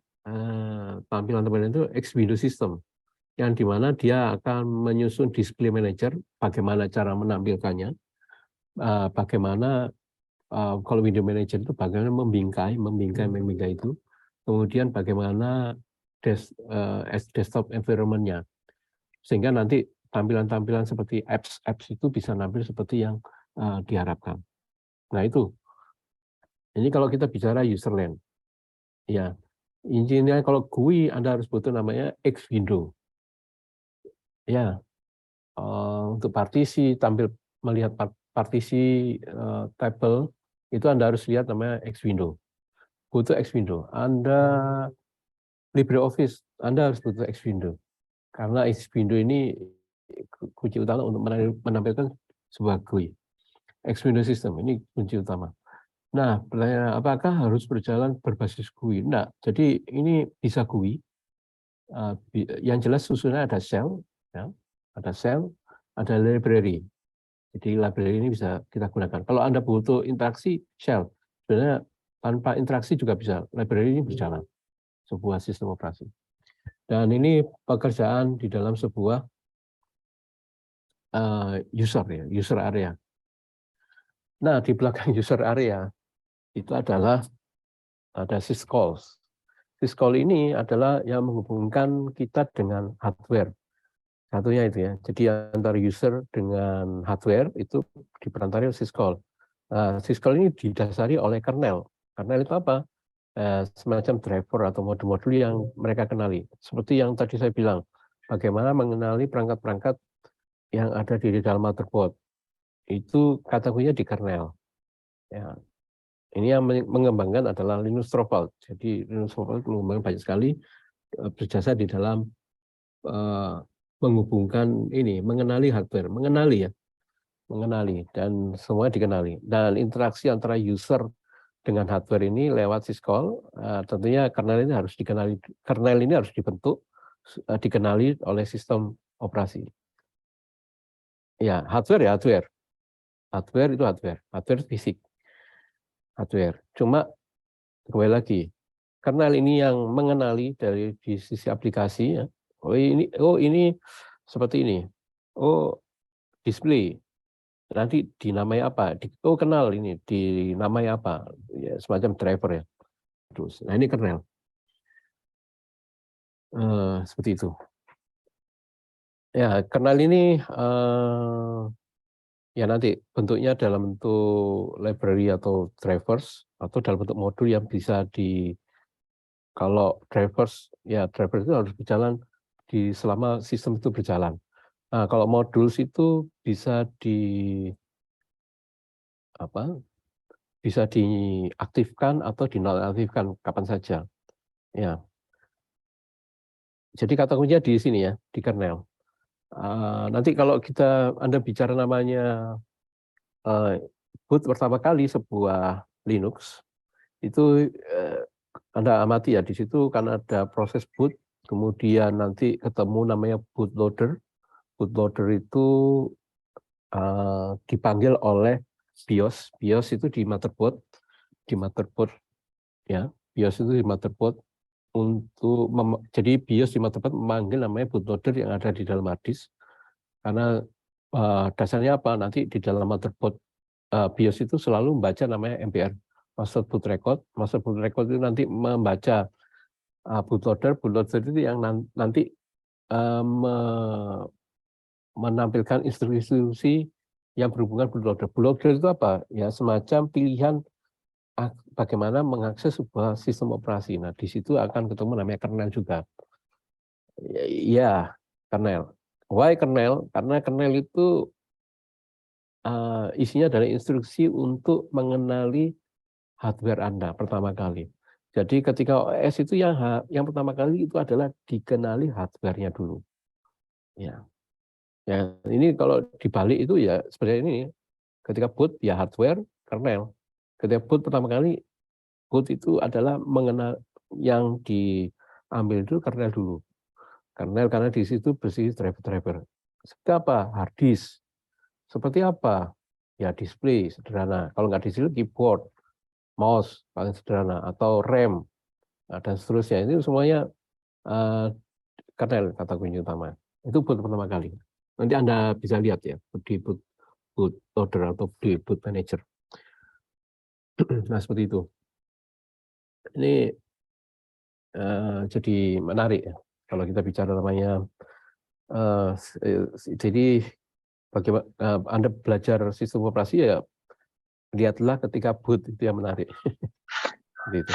tampilan-tampilan itu X Windows System, yang dimana dia akan menyusun display manager, bagaimana cara menampilkannya, bagaimana kalau window manager itu bagaimana membingkai itu, kemudian bagaimana desktop environment-nya, sehingga nanti tampilan-tampilan seperti apps itu bisa nampil seperti yang diharapkan. Nah itu, ini kalau kita bicara user land, ya intinya kalau GUI Anda harus butuh namanya X window, ya untuk partisi tampil melihat partisi table itu Anda harus lihat namanya X window, butuh X window. Anda LibreOffice Anda harus butuh X window, karena X window ini kunci utama untuk menampilkan sebuah GUI. X window system ini kunci utama. Nah, pertanyaan apakah harus berjalan berbasis GUI? Enggak. Jadi ini bisa GUI. Yang jelas susunannya ada shell, ya, ada library. Jadi library ini bisa kita gunakan. Kalau Anda butuh interaksi shell, sebenarnya tanpa interaksi juga bisa. Library ini berjalan, sebuah sistem operasi. Dan ini pekerjaan di dalam sebuah user area. Nah, di belakang user area itu ada syscall. Syscall ini adalah yang menghubungkan kita dengan hardware. Satunya itu ya. Jadi antara user dengan hardware itu diperantari oleh syscall. Syscall ini didasari oleh kernel. Kernel itu apa? Semacam driver atau modul-modul yang mereka kenali. Seperti yang tadi saya bilang, bagaimana mengenali perangkat-perangkat yang ada di dalam motherboard. Itu kategorinya di kernel. Ya. Ini yang mengembangkan adalah Linus Torvalds. Jadi Linus Torvalds mengembangkan banyak sekali, berjasa di dalam menghubungkan ini, mengenali hardware, mengenali dan semua dikenali. Dan interaksi antara user dengan hardware ini lewat syscall, tentunya kernel ini harus dikenali, kernel ini harus dibentuk, dikenali oleh sistem operasi. Ya, hardware itu hardware fisik, hardware. Cuma kembali lagi, kernel ini yang mengenali dari di sisi aplikasi ya. Oh ini seperti ini. Oh, display. Nanti dinamai apa? Kenal ini dinamai apa? Ya, semacam driver ya. Terus, nah ini kernel. Seperti itu. Ya, kernel ini ya nanti bentuknya dalam bentuk library atau drivers atau dalam bentuk modul yang bisa kalau drivers itu harus berjalan selama sistem itu berjalan. Nah, kalau modul itu bisa bisa diaktifkan atau dinonaktifkan kapan saja. Ya. Jadi kata kuncinya di sini ya, di kernel. Nanti kalau Anda bicara namanya boot pertama kali sebuah Linux, itu Anda amati ya, di situ kan ada proses boot, kemudian nanti ketemu namanya bootloader. Bootloader itu dipanggil oleh BIOS. BIOS itu di motherboard ya. BIOS itu di motherboard jadi BIOS di motherboard memanggil namanya bootloader yang ada di dalam hard disk. Karena dasarnya apa? Nanti di dalam motherboard BIOS itu selalu membaca namanya MBR, master boot record. Master boot record itu nanti membaca bootloader itu yang nanti menampilkan instruksi yang berhubungan bootloader. Bootloader itu apa? Ya semacam pilihan bagaimana mengakses sebuah sistem operasi. Nah, di situ akan ketemu namanya kernel juga. Ya, kernel. Why kernel? Karena kernel itu isinya adalah instruksi untuk mengenali hardware Anda pertama kali. Jadi ketika OS itu yang pertama kali itu adalah dikenali hardware-nya dulu. Ya. Ya, ini kalau dibalik itu ya seperti ini. Ketika boot ya hardware, kernel. Ketika boot pertama kali, boot itu adalah mengenal yang diambil itu kernel dulu. Kernel karena di situ bersih driver-driver. Seperti apa? Hard disk. Seperti apa? Ya display sederhana. Kalau nggak display keyboard, mouse paling sederhana atau RAM dan seterusnya. Itu semuanya kernel kata kunci utama. Itu boot pertama kali. Nanti Anda bisa lihat ya di bootloader atau di boot manager. Nah seperti itu. Ini jadi menarik ya kalau kita bicara namanya. Jadi bagaimana Anda belajar sistem operasi ya lihatlah ketika boot itu yang menarik. Gitu.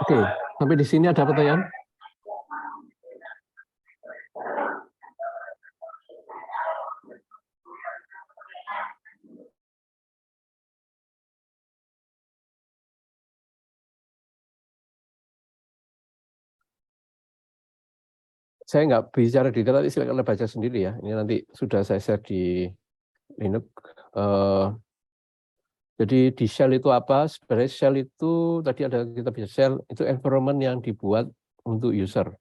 Oke, sampai di sini ada pertanyaan? Saya nggak bicara detail, tapi silakan Anda baca sendiri ya. Ini nanti sudah saya share di Linux. Jadi di shell itu apa? Sebenarnya shell itu tadi ada kita bisa shell itu environment yang dibuat untuk user.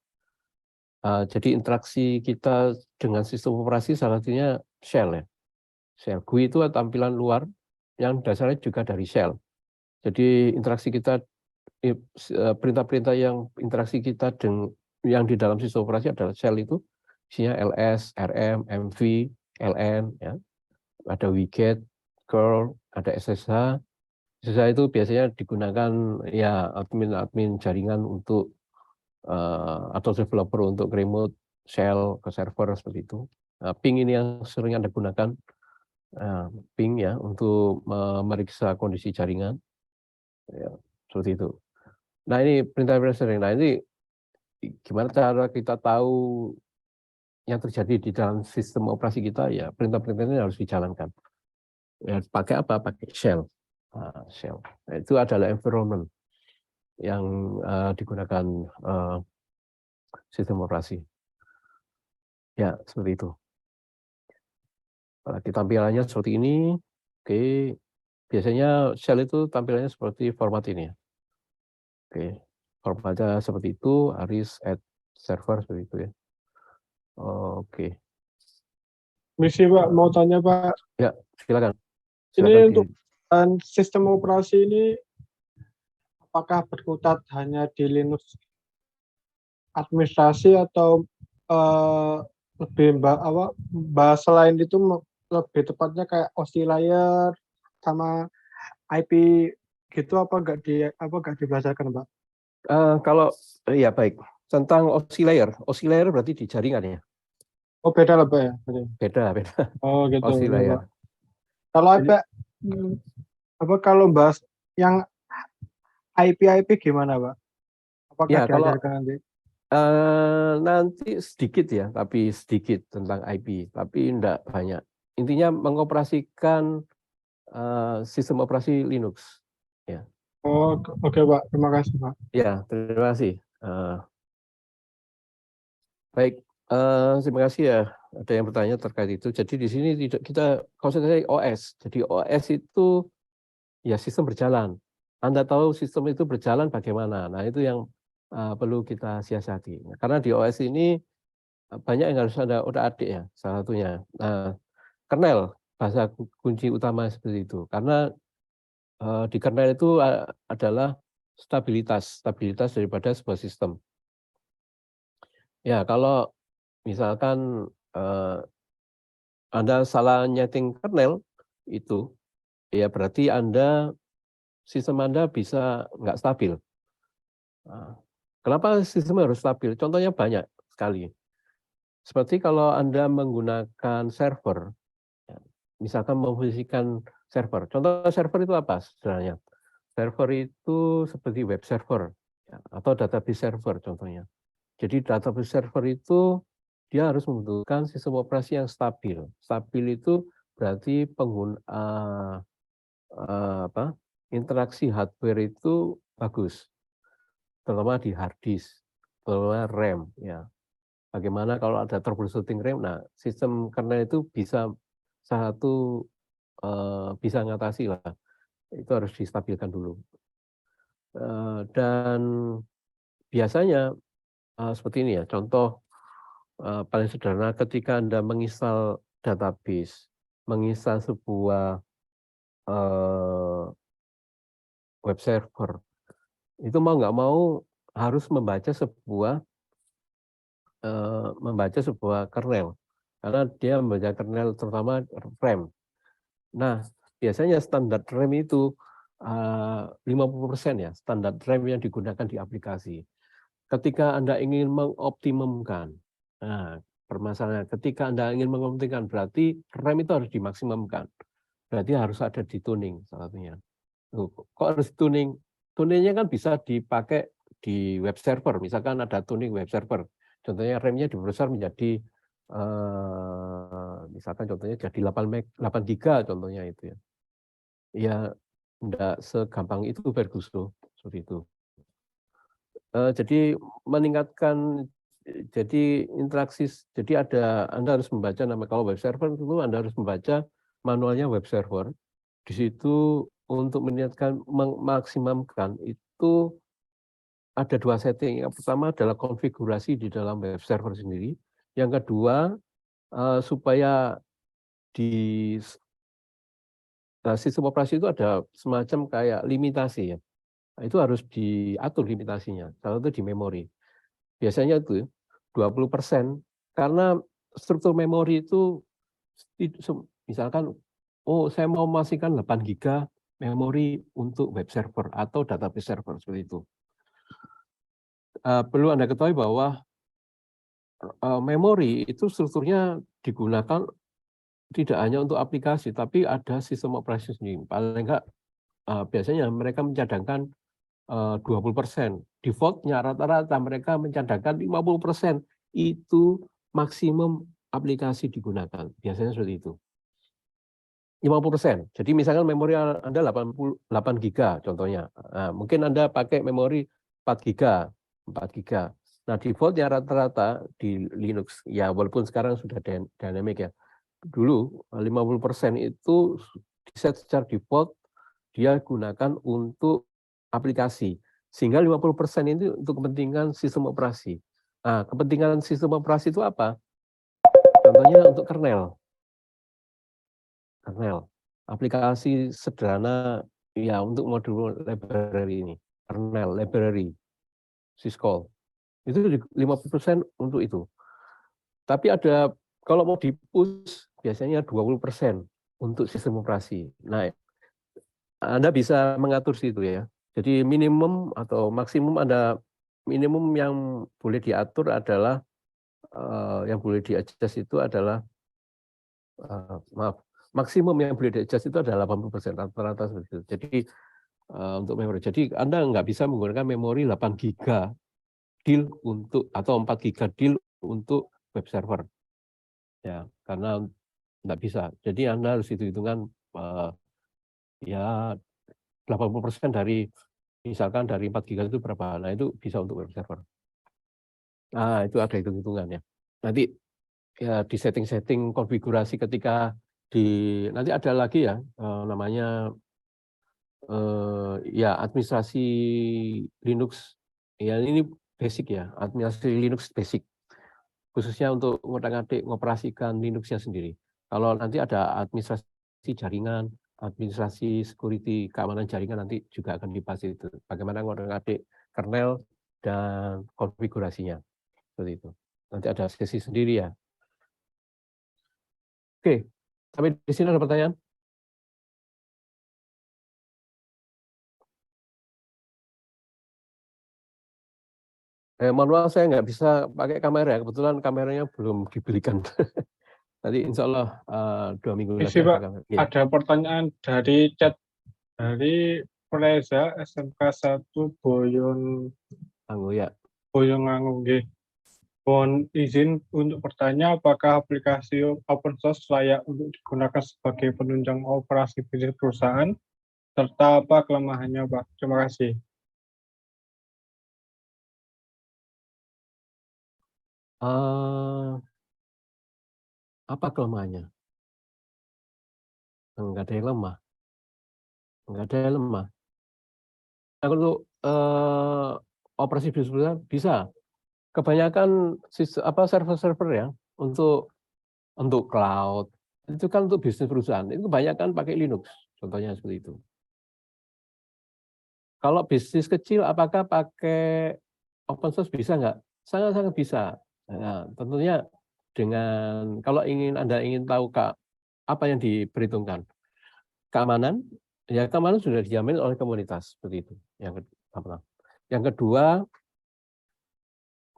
Jadi interaksi kita dengan sistem operasi salah satunya shell ya. Shell GUI itu tampilan luar yang dasarnya juga dari shell. Jadi interaksi kita perintah-perintah yang interaksi kita dengan yang di dalam sistem operasi adalah shell itu isinya ls, rm, mv, ln ya. Ada widget, curl, ada ssh. SSH itu biasanya digunakan ya admin jaringan untuk atau developer untuk remote shell ke server seperti itu. Ping ini yang sering Anda gunakan, ping ya untuk memeriksa kondisi jaringan, ya, seperti itu. Nah ini perintah-perintah sering. Nah ini gimana cara kita tahu yang terjadi di dalam sistem operasi kita? Ya perintah-perintah ini harus dijalankan. Ya, pakai apa? Pakai shell. Shell. Nah, itu adalah environment yang digunakan sistem operasi. Ya, seperti itu. Tampilannya seperti ini. Oke. Biasanya shell itu tampilannya seperti format ini ya. Oke. Formatnya seperti itu, aris add server seperti itu ya. Oke. Misi Pak, mau tanya Pak. Ya, silakan. Ini untuk sistem operasi ini apakah berkutat hanya di Linux administrasi atau lebih bahas selain itu lebih tepatnya kayak OSI layer sama IP gitu apa nggak dibelajarkan Pak? Kalau ya baik tentang OSI layer berarti di jaringan ya. Oh beda lah Pak ya. Beda. Oh gitu. OSI layer. Kalau kalau bahas yang IP gimana Pak? Apakah ya kalau nanti? Nanti sedikit ya, tapi sedikit tentang IP, tapi enggak banyak. Intinya mengoperasikan sistem operasi Linux. Ya. Oh, oke Pak, terima kasih Pak. Ya, terima kasih. Baik, terima kasih ya. Ada yang bertanya terkait itu. Jadi di sini tidak kita konsentrasi OS. Jadi OS itu ya sistem berjalan. Anda tahu sistem itu berjalan bagaimana. Nah itu yang perlu kita siasati. Karena di OS ini banyak yang harus ada adik ya, salah satunya. Nah, kernel bahasa kunci utama seperti itu. Karena di kernel itu adalah stabilitas daripada sebuah sistem. Ya, kalau misalkan Anda salah nyeting kernel itu, ya berarti sistem Anda bisa nggak stabil. Kenapa sistem harus stabil? Contohnya banyak sekali. Seperti kalau Anda menggunakan server, ya, misalkan memposisikan server. Contoh server itu apa sebenarnya? Server itu seperti web server ya, atau database server contohnya. Jadi database server itu dia harus membutuhkan sistem operasi yang stabil. Stabil itu berarti interaksi hardware itu bagus, terutama di hard disk, terutama RAM ya. Bagaimana kalau ada troubleshooting RAM? Nah, sistem kernel itu bisa satu bisa mengatasi lah. Itu harus distabilkan dulu. Dan biasanya seperti ini ya. Contoh paling sederhana ketika Anda menginstal database, menginstal sebuah web server, itu mau nggak mau harus membaca sebuah kernel, karena dia membaca kernel terutama RAM. Nah, biasanya standar RAM itu 50% ya, standar RAM yang digunakan di aplikasi. Ketika Anda ingin mengoptimumkan, nah, permasalahannya ketika Anda ingin mengoptimumkan berarti RAM itu harus dimaksimumkan. Berarti harus ada di tuning salah satunya. Kok harus tuning? Tuningnya kan bisa dipakai di web server, misalkan ada tuning web server. Contohnya RAM-nya dibesar menjadi misalkan contohnya jadi 8 giga contohnya itu ya. Ya enggak segampang itu Ferguson seperti itu. Jadi meningkatkan jadi interaksi, jadi Anda harus membaca kalau web server itu Anda harus membaca manualnya web server. Di situ untuk meningkatkan memaksimumkan itu ada 2 setting. Yang pertama adalah konfigurasi di dalam web server sendiri. Yang kedua supaya di sistem operasi itu ada semacam kayak limitasi ya. Itu harus diatur limitasinya. Salah satu di memori. Biasanya itu 20%, karena struktur memori itu misalkan saya mau memasukkan 8 giga memori untuk web server atau database server seperti itu. Perlu Anda ketahui bahwa memori itu strukturnya digunakan tidak hanya untuk aplikasi, tapi ada sistem operasi sendiri. Paling enggak biasanya mereka mencadangkan 20%. Defaultnya rata-rata mereka mencadangkan 50% itu maksimum aplikasi digunakan. Biasanya seperti itu. 50%. Jadi misalkan memori Anda 8 giga contohnya. Nah, mungkin Anda pakai memori 4 giga. Nah, defaultnya rata-rata di Linux, ya walaupun sekarang sudah dynamic ya. Dulu 50% itu diset secara default dia gunakan untuk aplikasi. Sehingga 50% itu untuk kepentingan sistem operasi. Nah, kepentingan sistem operasi itu apa? Contohnya untuk kernel. Aplikasi sederhana ya untuk modul library ini. Kernel, library, syscall. Itu 50% untuk itu. Tapi kalau mau di-push biasanya 20% untuk sistem operasi. Nah, Anda bisa mengatur situ ya. Jadi minimum atau maksimum minimum yang boleh diatur adalah yang boleh di-adjust itu adalah maksimum yang boleh di-adjust itu adalah 80% rata-rata seperti itu. Jadi untuk memori. Jadi Anda nggak bisa menggunakan memori 8 giga deal atau 4 giga deal untuk web server. Ya, karena nggak bisa. Jadi Anda harus hitung-hitungan ya 80% dari misalkan dari 4 giga itu berapa. Nah, itu bisa untuk web server. Nah, itu ada hitung-hitungannya. Nanti ya di setting-setting konfigurasi ketika nanti ada lagi ya namanya ya administrasi Linux. Ya ini basic ya, administrasi Linux basic. Khususnya untuk ngotak-ngatik ngoperasikan Linux-nya sendiri. Kalau nanti ada administrasi jaringan, administrasi security, keamanan jaringan nanti juga akan dibahas itu. Bagaimana ngotak-ngatik kernel dan konfigurasinya. Seperti itu. Nanti ada sesi sendiri ya. Oke, sampai di sini ada pertanyaan? Manual saya nggak bisa pakai kamera, kebetulan kameranya belum dibelikan. Nanti insya Allah 2 minggu lagi Isi ada Pak, kamera. Iya, ada pertanyaan dari chat dari Reza SMK 1 Anggo ya. Boyongangu nggih. Mohon izin untuk bertanya apakah aplikasi open source layak untuk digunakan sebagai penunjang operasi bisnis perusahaan serta apa kelemahannya Pak? Terima kasih. Apa kelemahannya? Enggak ada yang lemah, enggak ada yang lemah. Nah, untuk operasi bisnis perusahaan bisa. Kebanyakan server-server ya untuk cloud itu kan untuk bisnis perusahaan. Itu kebanyakan pakai Linux, contohnya seperti itu. Kalau bisnis kecil, apakah pakai open source bisa nggak? Sangat-sangat bisa. Nah, tentunya kalau Anda ingin tahu apa yang diperhitungkan, keamanan, ya keamanan sudah dijamin oleh komunitas seperti itu. Yang kedua,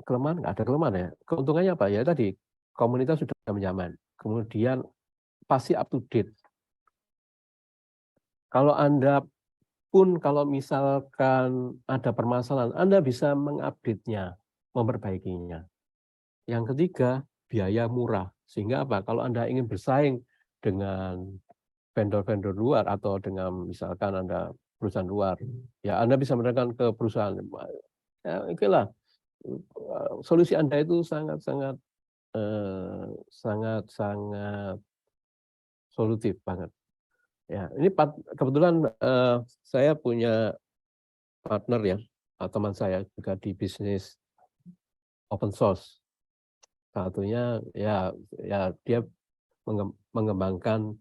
kelemahan nggak ada kelemahan ya. Keuntungannya apa ya tadi komunitas sudah menjamin. Kemudian pasti up to date. Kalau kalau misalkan ada permasalahan, Anda bisa mengupdate-nya, memperbaikinya. Yang ketiga, biaya murah. Sehingga apa? Kalau Anda ingin bersaing dengan vendor-vendor luar atau dengan misalkan Anda perusahaan luar, ya Anda bisa menekan ke perusahaan. Ya, itulah solusi Anda itu sangat-sangat sangat-sangat solutif banget. Ya, ini kebetulan saya punya partner ya, teman saya juga di bisnis open source. Satunya ya dia mengembangkan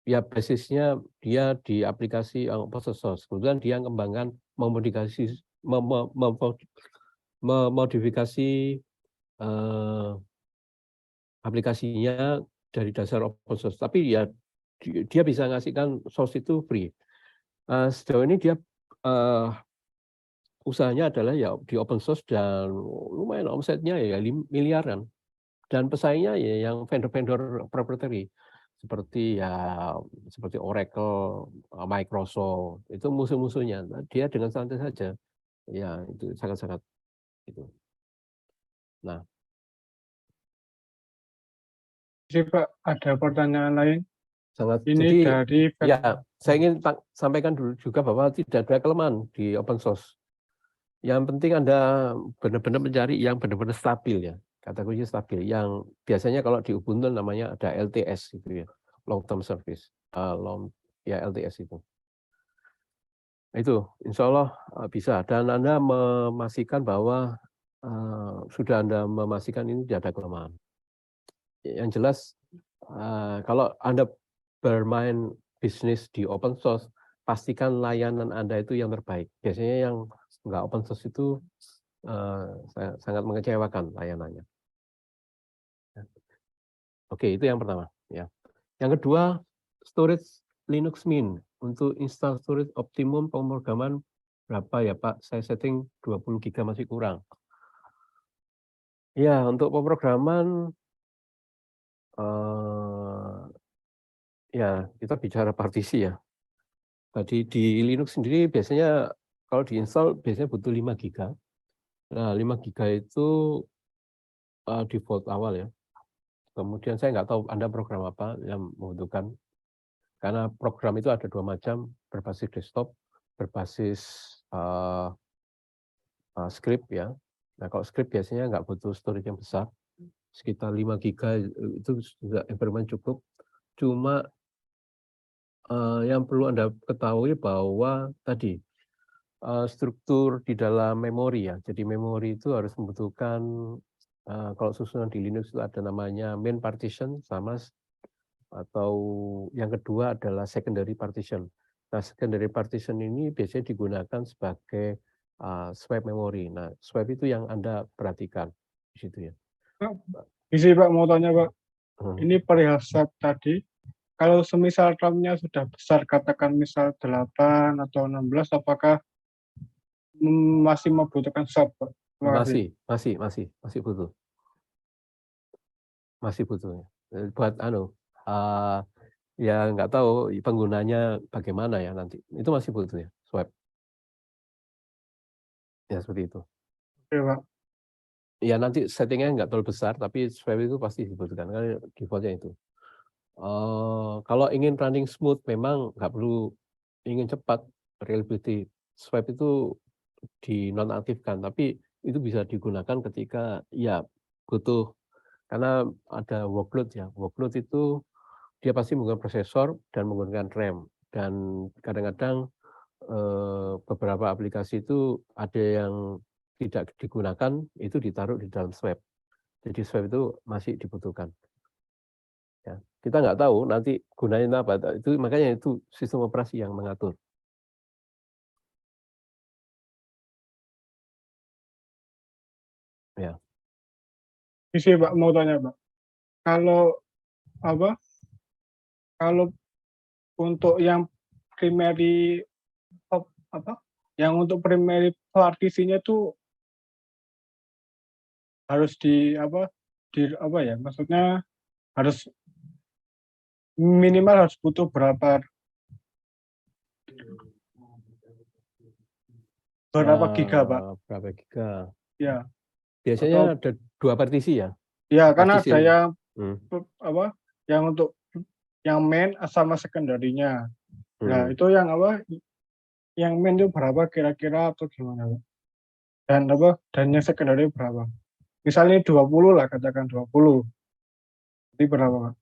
ya basisnya dia di aplikasi open source. Kemudian dia mengembangkan memodifikasi aplikasinya dari dasar open source. Tapi ya dia bisa ngasihkan source itu free. Sejauh ini dia usahanya adalah ya di open source dan lumayan omsetnya ya miliaran. Dan pesaingnya ya yang vendor-vendor proprietary seperti Oracle, Microsoft, itu musuh-musuhnya. Nah, dia dengan santai saja. Ya, itu sangat-sangat itu. Nah, Isi Pak, ada pertanyaan lain? Ini jadi dari ya saya ingin sampaikan dulu juga bahwa tidak ada kelemahan di open source. Yang penting Anda benar-benar mencari yang benar-benar stabil ya. Kata kunci stabil. Yang biasanya kalau di Ubuntu namanya ada LTS gitu ya. Long term service. LTS itu. Itu insya Allah bisa. Dan Anda memastikan bahwa sudah Anda memastikan ini tidak ada kelemahan. Yang jelas kalau Anda bermain bisnis di open source, pastikan layanan Anda itu yang terbaik. Biasanya yang nggak open source itu sangat mengecewakan layanannya. Oke, itu yang pertama. Ya. Yang kedua, storage Linux Mint. Untuk install storage optimum pemrograman berapa ya Pak? Saya setting 20 GB masih kurang. Ya, untuk pemrograman ya kita bicara partisi ya. Tadi di Linux sendiri biasanya kalau diinstal biasanya butuh 5 GB. Nah, 5 GB itu default awal ya. Kemudian saya nggak tahu Anda program apa yang membutuhkan. Karena program itu ada 2 macam, berbasis desktop, berbasis script ya. Nah, kalau script biasanya nggak butuh storage yang besar, sekitar 5 GB itu sudah environment cukup. Cuma yang perlu Anda ketahui bahwa tadi struktur di dalam memori ya. Jadi memori itu harus membutuhkan kalau susunan di Linux itu ada namanya main partition sama atau yang kedua adalah secondary partition. Nah, secondary partition ini biasanya digunakan sebagai swipe memori. Nah, swipe itu yang Anda perhatikan di situ ya. Isi Pak, mau tanya Pak. Ini perihal swap tadi. Kalau semisal RAM-nya sudah besar, katakan misal 8 atau 16, apakah masih membutuhkan swab, Pak? Terima kasih. Masih butuh. Masih butuh. Buat ya nggak tahu penggunanya bagaimana ya nanti. Itu masih butuh ya, swab. Ya seperti itu. Oke, Pak. Ya nanti settingnya nggak terlalu besar, tapi swab itu pasti dibutuhkan, karena defaultnya itu. Kalau ingin running smooth, memang nggak perlu ingin cepat, reliability swab itu dinonaktifkan, tapi itu bisa digunakan ketika ya butuh, karena ada workload ya. Workload itu dia pasti menggunakan prosesor dan menggunakan RAM, dan kadang-kadang beberapa aplikasi itu ada yang tidak digunakan, itu ditaruh di dalam swab. Jadi swab itu masih dibutuhkan. Ya, kita nggak tahu nanti gunanya apa. Itu makanya itu sistem operasi yang mengatur. Ya. Ini sih, Pak, mau tanya, Pak. Kalau apa? Kalau untuk yang primary apa? Yang untuk primary partisinya tuh harus di apa ya? Maksudnya harus minimal harus butuh berapa giga, Pak? Berapa giga? Ya, Biasanya atau ada 2 partisi ya. ya karena Partisi. ada yang Hmm. yang untuk yang main sama secondary-nya. Nah, Hmm. itu yang yang main itu berapa kira-kira atau gimana, Pak? Dan yang secondary berapa? Misalnya 20 lah, katakan 20. Jadi berapa, Pak?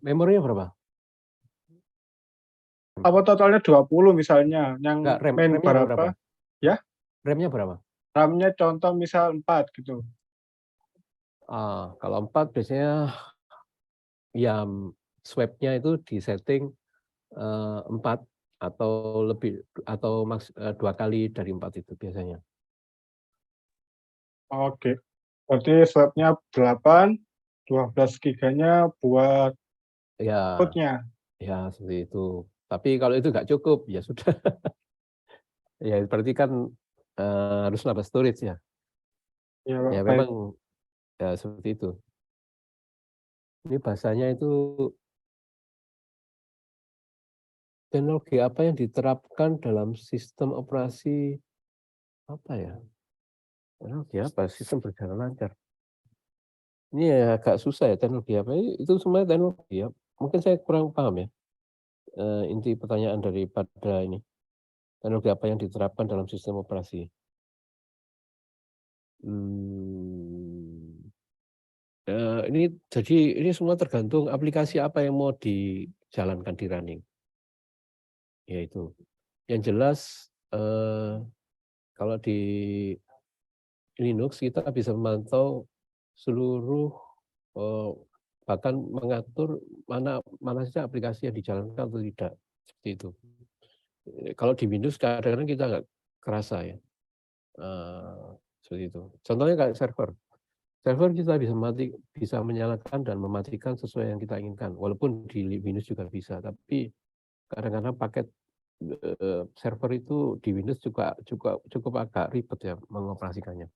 Memorinya berapa? Apa totalnya 20 misalnya, yang Enggak, main RAM-nya berapa? berapa? Ya, RAM-nya berapa? RAM-nya contoh misal 4 gitu. Kalau 4 biasanya ya swab-nya itu disetting 4 atau lebih, atau 2 kali dari 4 itu biasanya. Oke. Berarti swab-nya 8, 12 giganya buat Ya, output-nya. ya seperti itu. Tapi kalau itu nggak cukup, ya sudah. Ya berarti kan harus nambah storage ya. Ya, Pak, Ya baik. memang ya seperti itu. Ini bahasanya itu teknologi apa yang diterapkan dalam sistem operasi apa ya? Teknologi apa? Sistem berjalan lancar. Ini ya agak susah ya, teknologi apa? Itu semuanya teknologi ya. Mungkin saya kurang paham ya. Inti pertanyaan daripada ini. Teknologi apa yang diterapkan dalam sistem operasi? Ini jadi ini semua tergantung aplikasi apa yang mau dijalankan di running. Yaitu yang jelas kalau di Linux kita bisa memantau seluruh, bahkan mengatur mana mana saja aplikasi yang dijalankan atau tidak, seperti itu. Kalau di Windows kadang-kadang kita nggak kerasa ya, seperti itu. Contohnya kayak server. Server kita bisa menyalakan dan mematikan sesuai yang kita inginkan, walaupun di Windows juga bisa, tapi kadang-kadang paket, server itu di Windows juga cukup agak ribet ya mengoperasikannya.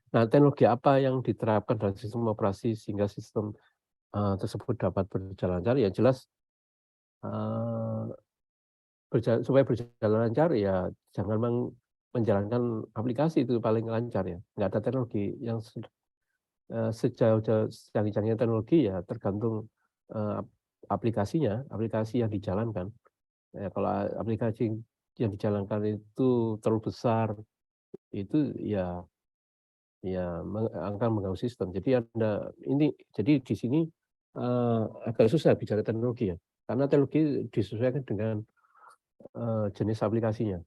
Nah, teknologi apa yang diterapkan dalam sistem operasi sehingga sistem tersebut dapat berjalan lancar? Ya jelas, supaya berjalan lancar ya jangan menjalankan aplikasi itu paling lancar ya. Nggak ada teknologi yang sejauh canggih-canggihnya teknologi ya tergantung aplikasinya, aplikasi yang dijalankan. Ya, kalau aplikasi yang dijalankan itu terlalu besar, itu ya akan mengganggu sistem. Jadi jadi di sini agak susah bicara teknologi ya, karena teknologi disesuaikan dengan jenis aplikasinya.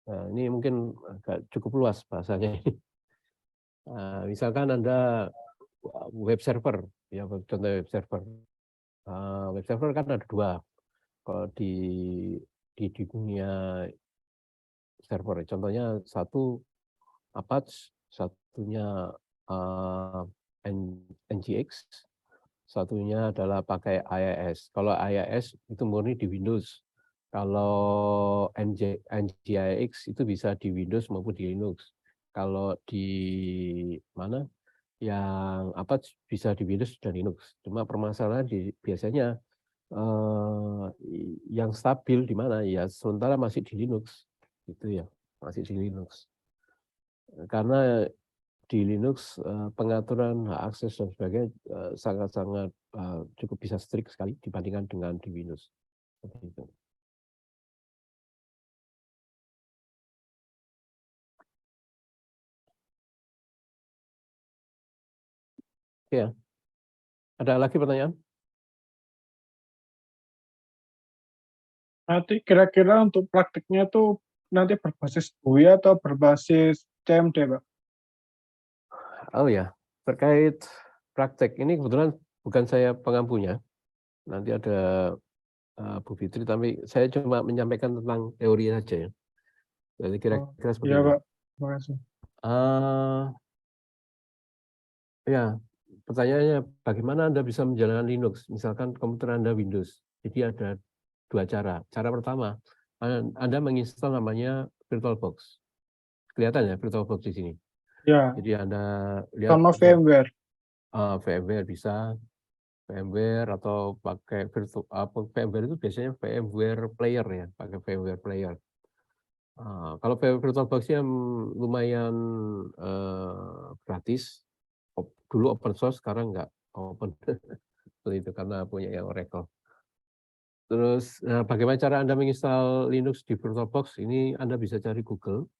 Nah, ini mungkin agak cukup luas bahasanya ini. Misalkan Anda web server, ya contoh web server. Web server kan ada 2, kalau di dunia server. Contohnya satu Apache, satunya NGX. Satunya adalah pakai IIS. Kalau IIS itu murni di Windows. Kalau NGIX itu bisa di Windows maupun di Linux. Kalau di mana yang apa bisa di Windows dan Linux. Cuma permasalahan biasanya yang stabil di mana ya sementara masih di Linux gitu ya, masih di Linux. Karena di Linux pengaturan hak akses dan sebagainya sangat-sangat cukup bisa strict sekali dibandingkan dengan di Windows. Seperti itu. Ya, ada lagi pertanyaan? Nanti kira-kira untuk praktiknya tuh nanti berbasis GUI atau berbasis CMD, Pak? Oh ya, terkait praktek ini kebetulan bukan saya pengampunya. Nanti ada Bu Fitri, tapi saya cuma menyampaikan tentang teori saja ya. Jadi kira-kira seperti Iya, ini. Pak. Terima kasih. Ya, pertanyaannya bagaimana Anda bisa menjalankan Linux? Misalkan komputer Anda Windows. Jadi ada dua cara. Cara pertama, Anda menginstal namanya VirtualBox. Kelihatan ya VirtualBox di sini. Ya, Jadi Anda lihat sama VMware. VMware bisa, VMware atau pakai VMware itu biasanya VMware Player ya, pakai VMware Player. Kalau VirtualBox-nya lumayan gratis, dulu open source, sekarang nggak open seperti itu karena punya yang Oracle. Terus bagaimana cara Anda menginstal Linux di VirtualBox? Ini Anda bisa cari Google.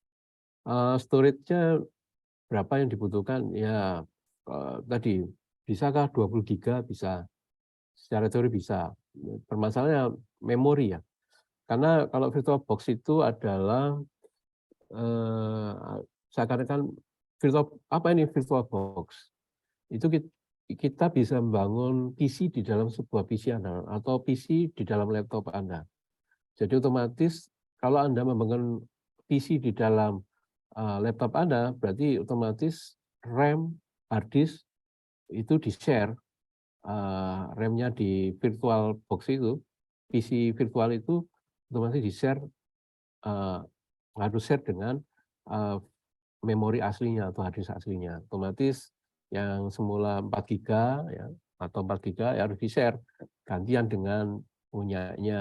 Storage-nya berapa yang dibutuhkan? Ya tadi bisakah 20 giga? Bisa. Secara teori bisa. Permasalahannya memori ya. Karena kalau VirtualBox itu adalah seakan-akan apa ini VirtualBox? Itu kita bisa membangun PC di dalam sebuah PC Anda atau PC di dalam laptop Anda. Jadi otomatis kalau Anda membangun PC di dalam laptop Anda, berarti otomatis RAM, hard disk itu di-share, RAM-nya di VirtualBox itu, PC virtual itu otomatis di-share, harus share dengan memori aslinya atau hard disk aslinya. Otomatis yang semula 4 giga ya, atau 4 giga ya harus di-share gantian dengan punyanya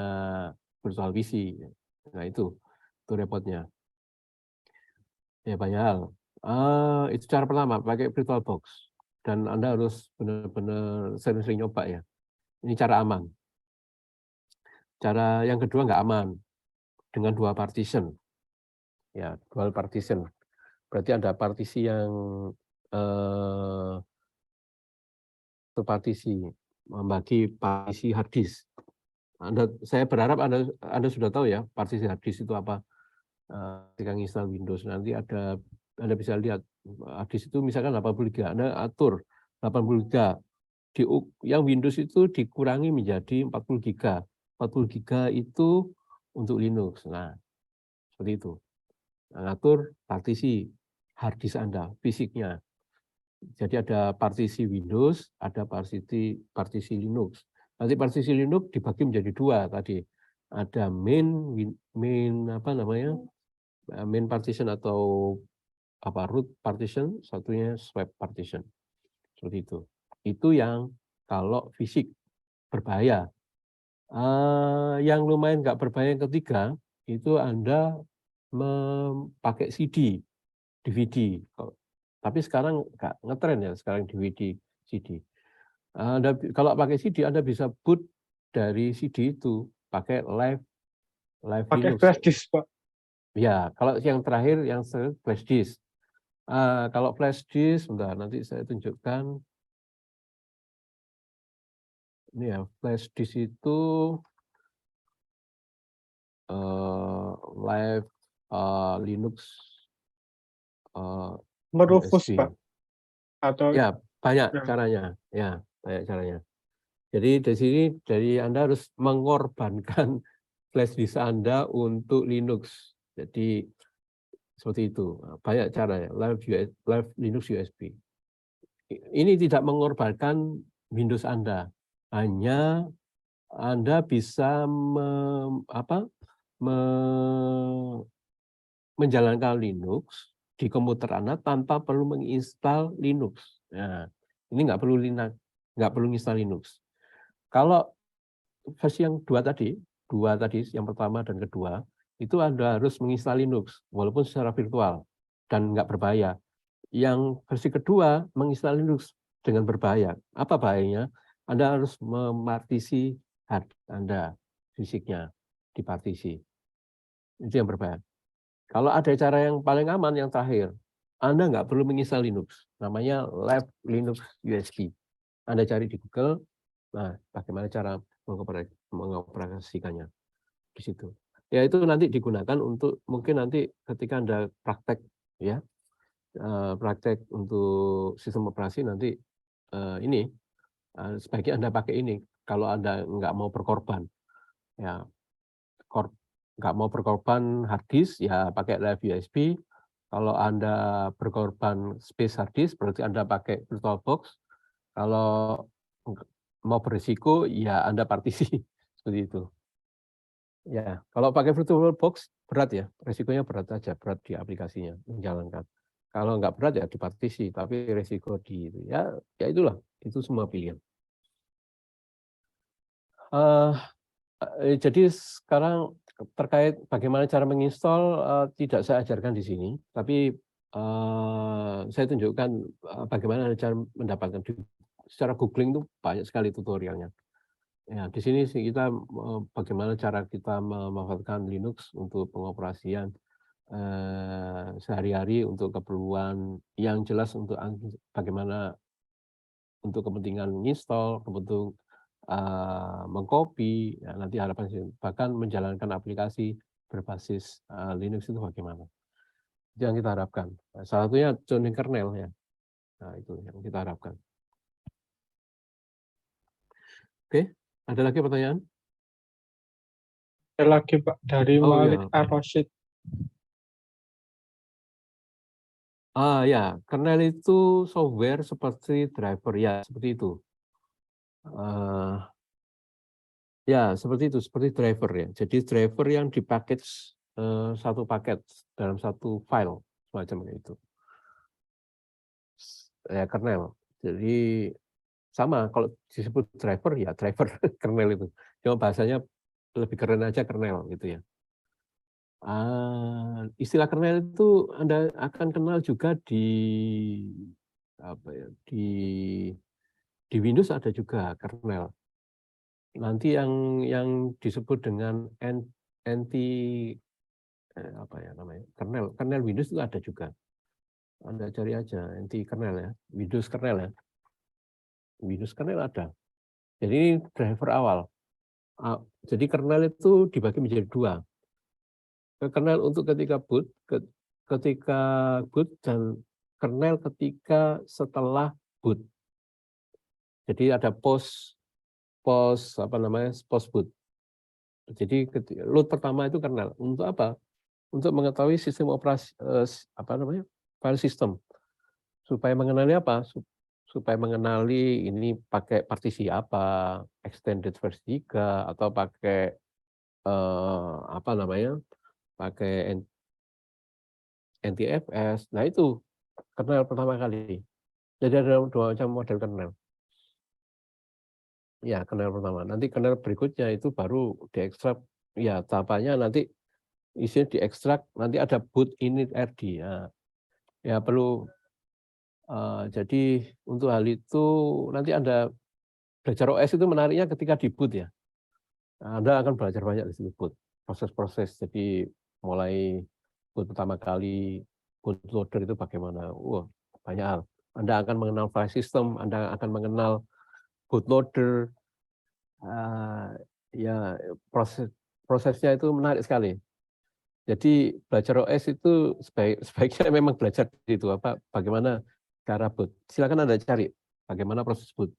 virtual PC. Nah itu repotnya. Ya banyak hal. Itu cara pertama pakai VirtualBox dan Anda harus benar-benar sering-sering nyoba ya. Ini cara aman. Cara yang kedua nggak aman dengan dual partition. Ya, dual partition. Berarti ada partisi yang partisi membagi partisi hard disk. Saya berharap Anda sudah tahu ya partisi hard disk itu apa. Ketika install Windows nanti Anda bisa lihat hard disk itu misalkan 80 giga, Anda atur 80 giga. Yang Windows itu dikurangi menjadi 40 giga. 40 giga itu untuk Linux. Nah, seperti itu. Atur partisi hard disk Anda, fisiknya. Jadi ada partisi Windows, ada partisi Linux. Nanti partisi Linux dibagi menjadi dua tadi. Ada main apa namanya? Main partition atau root partition, satunya swap partition. Seperti itu. Itu yang kalau fisik berbahaya. Yang lumayan nggak berbahaya yang ketiga, itu Anda memakai CD, DVD. Tapi sekarang nggak ngetren ya sekarang DVD, CD. Kalau pakai CD Anda bisa boot dari CD itu pakai live Pakai Linux. flash disk, Pak. Ya, kalau yang terakhir yang flash disk. Kalau flash disk, bentar nanti saya tunjukkan. Ini ya, flash disk itu live Linux Merufus, USB. Pak. Atau Ya, banyak ya, caranya. Ya, banyak caranya. Jadi dari Anda harus mengorbankan flash disk Anda untuk Linux. Jadi seperti itu. Banyak cara ya, live Linux USB. Ini tidak mengorbankan Windows Anda. Hanya Anda bisa menjalankan Linux di komputer Anda tanpa perlu menginstal Linux. Nah, ini nggak perlu Linux, nggak perlu menginstal Linux. Kalau versi yang dua tadi, yang pertama dan kedua, itu Anda harus menginstal Linux, walaupun secara virtual, dan nggak berbahaya. Yang versi kedua, menginstal Linux dengan berbahaya. Apa bahayanya? Anda harus memartisi hard Anda, fisiknya, dipartisi. Itu yang berbahaya. Kalau ada cara yang paling aman, yang terakhir, Anda nggak perlu menginstal Linux. Namanya Live Linux USB. Anda cari di Google, nah bagaimana cara mengoperasikannya di situ. Ya itu nanti digunakan untuk mungkin nanti ketika Anda praktek ya, praktek untuk sistem operasi nanti ini sebaiknya Anda pakai ini kalau Anda nggak mau berkorban ya, nggak mau berkorban hard disk ya pakai Live USB. Kalau Anda berkorban space hard disk berarti Anda pakai VirtualBox. Kalau mau berisiko ya Anda partisi seperti itu. Ya, kalau pakai VirtualBox berat ya, resikonya berat aja, berat di aplikasinya menjalankan. Kalau nggak berat ya di partisi, tapi resiko di ya itulah, itu semua pilihan. Jadi sekarang terkait bagaimana cara menginstal tidak saya ajarkan di sini, tapi saya tunjukkan bagaimana cara mendapatkan secara googling itu banyak sekali tutorialnya. Ya, di sini sih kita bagaimana cara kita memanfaatkan Linux untuk pengoperasian sehari-hari untuk keperluan yang jelas untuk bagaimana untuk kepentingan install, kepentingan mengcopy, ya, nanti harapan bahkan menjalankan aplikasi berbasis Linux itu bagaimana? Itu yang kita harapkan. Nah, salah satunya tuning kernel ya. Nah, itu yang kita harapkan. Oke, ada lagi pertanyaan? Ada lagi Pak dari Oh Malik ya, Ar-Rasyid. ya, kernel itu software seperti driver ya, seperti itu. Ya, seperti itu, seperti driver ya. Jadi driver yang dipackage satu paket dalam satu file semacam itu. Ya, kernel. Jadi sama kalau disebut driver ya driver kernel itu. Cuma bahasanya lebih keren aja kernel gitu ya. Istilah kernel itu Anda akan kenal juga di apa ya, di Windows ada juga kernel. Nanti yang disebut dengan anti apa ya namanya? Kernel Windows itu ada juga. Anda cari aja anti kernel ya, Windows kernel ya. Windows kernel ada. Jadi ini driver awal. Jadi kernel itu dibagi menjadi dua. Kernel untuk ketika boot, dan kernel ketika setelah boot. Jadi ada post apa namanya post boot. Jadi load pertama itu kernel. Untuk apa? Untuk mengetahui sistem operasi apa namanya file system. Supaya mengenali apa? Supaya mengenali ini pakai partisi apa, extended versi 3 atau pakai apa namanya? Pakai NTFS. Nah, itu kernel pertama kali. Jadi ada dua macam model kernel. Ya, kernel pertama. Nanti kernel berikutnya itu baru diekstrak. Ya, tahapannya nanti isinya diekstrak. Nanti ada boot init rd. Ya perlu. Jadi untuk hal itu nanti Anda belajar OS itu menariknya ketika di boot ya. Anda akan belajar banyak di situ boot. Proses-proses. Jadi mulai boot pertama kali, bootloader itu bagaimana. Wah, banyak hal. Anda akan mengenal file system, Anda akan mengenal bootloader, ya prosesnya itu menarik sekali. Jadi belajar OS itu sebaiknya memang belajar itu apa bagaimana cara boot. Silakan Anda cari bagaimana proses boot.